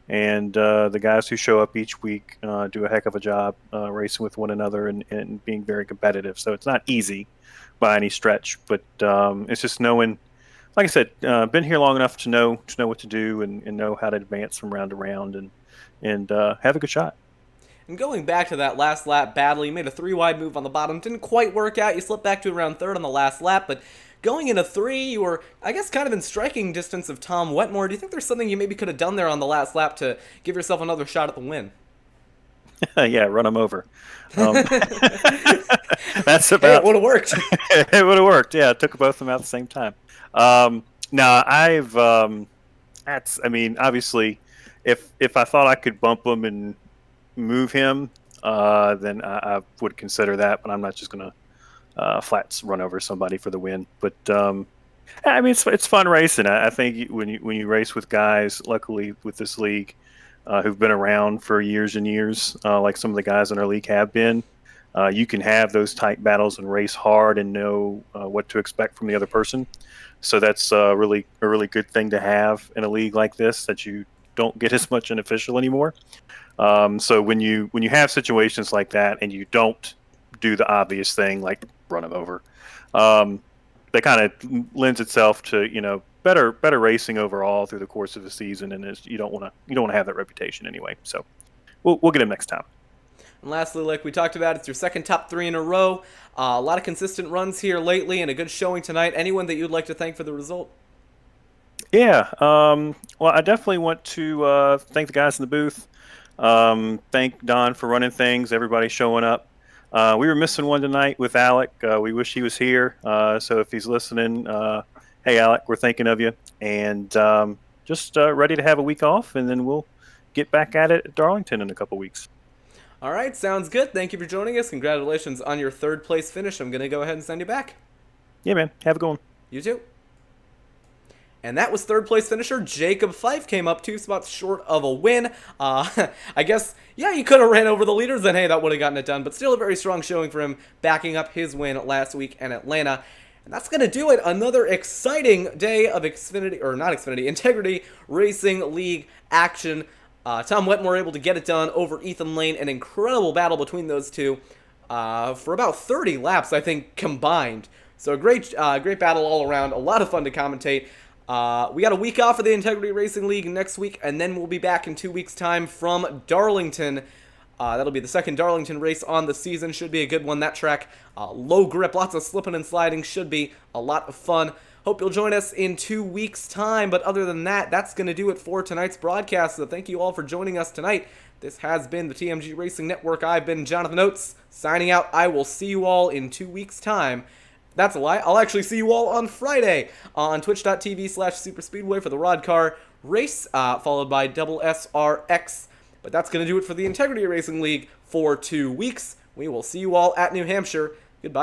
F: and the guys who show up each week do a heck of a job racing with one another and being very competitive. So it's not easy by any stretch, but it's just knowing, like I said, been here long enough to know what to do and know how to advance from round to round and have a good shot.
A: And going back to that last lap battle, you made a 3-wide move on the bottom. Didn't quite work out. You slipped back to around third on the last lap, but going into 3, you were, I guess, kind of in striking distance of Tom Wetmore. Do you think there's something you maybe could have done there on the last lap to give yourself another shot at the win?
F: Yeah, run him over. That's about.
A: Hey, it would have worked.
F: It would have worked. Yeah, it took both of them out at the same time. No, I've. That's. I mean, obviously, if I thought I could bump him and move him, then I would consider that. But I'm not just gonna flats run over somebody for the win. But I mean, it's fun racing. I think when you race with guys, luckily with this league, who've been around for years and years, like some of the guys in our league have been, you can have those tight battles and race hard and know what to expect from the other person. So that's a really good thing to have in a league like this, that you don't get as much unofficial anymore. So when you have situations like that and you don't do the obvious thing like run them over, that kind of lends itself to better racing overall through the course of the season, and you don't want to have that reputation anyway. So we'll get him next time.
A: And lastly, like we talked about, it's your second top 3 in a row. A lot of consistent runs here lately and a good showing tonight. Anyone that you'd like to thank for the result?
F: Yeah, well, I definitely want to thank the guys in the booth. Thank Don for running things, everybody showing up. We were missing one tonight with Alec. We wish he was here. So if he's listening, hey, Alec, we're thinking of you. And just ready to have a week off, and then we'll get back at it at Darlington in a couple weeks.
A: All right, sounds good. Thank you for joining us. Congratulations on your third place finish. I'm going to go ahead and send you back.
F: Yeah, man. Have a good one.
A: You too. And that was third place finisher Jacob Fife. Came up 2 spots short of a win. I guess, yeah, you could have ran over the leaders, then hey, that would have gotten it done. But still a very strong showing for him, backing up his win last week in Atlanta. And that's going to do it. Another exciting day of Integrity Racing League action. Tom Wetmore able to get it done over Ethan Lane. An incredible battle between those two for about 30 laps, I think, combined. So a great battle all around. A lot of fun to commentate. We got a week off for the Integrity Racing League next week, and then we'll be back in 2 weeks' time from Darlington. That'll be the second Darlington race on the season. Should be a good one. That track, low grip, lots of slipping and sliding. Should be a lot of fun. Hope you'll join us in 2 weeks' time. But other than that, that's going to do it for tonight's broadcast. So thank you all for joining us tonight. This has been the TMG Racing Network. I've been Jonathan Oates, signing out. I will see you all in 2 weeks' time. That's a lie. I'll actually see you all on Friday on twitch.tv/superspeedway for the Rod Car race, followed by double SRX. But that's going to do it for the Integrity Racing League for 2 weeks. We will see you all at New Hampshire. Goodbye.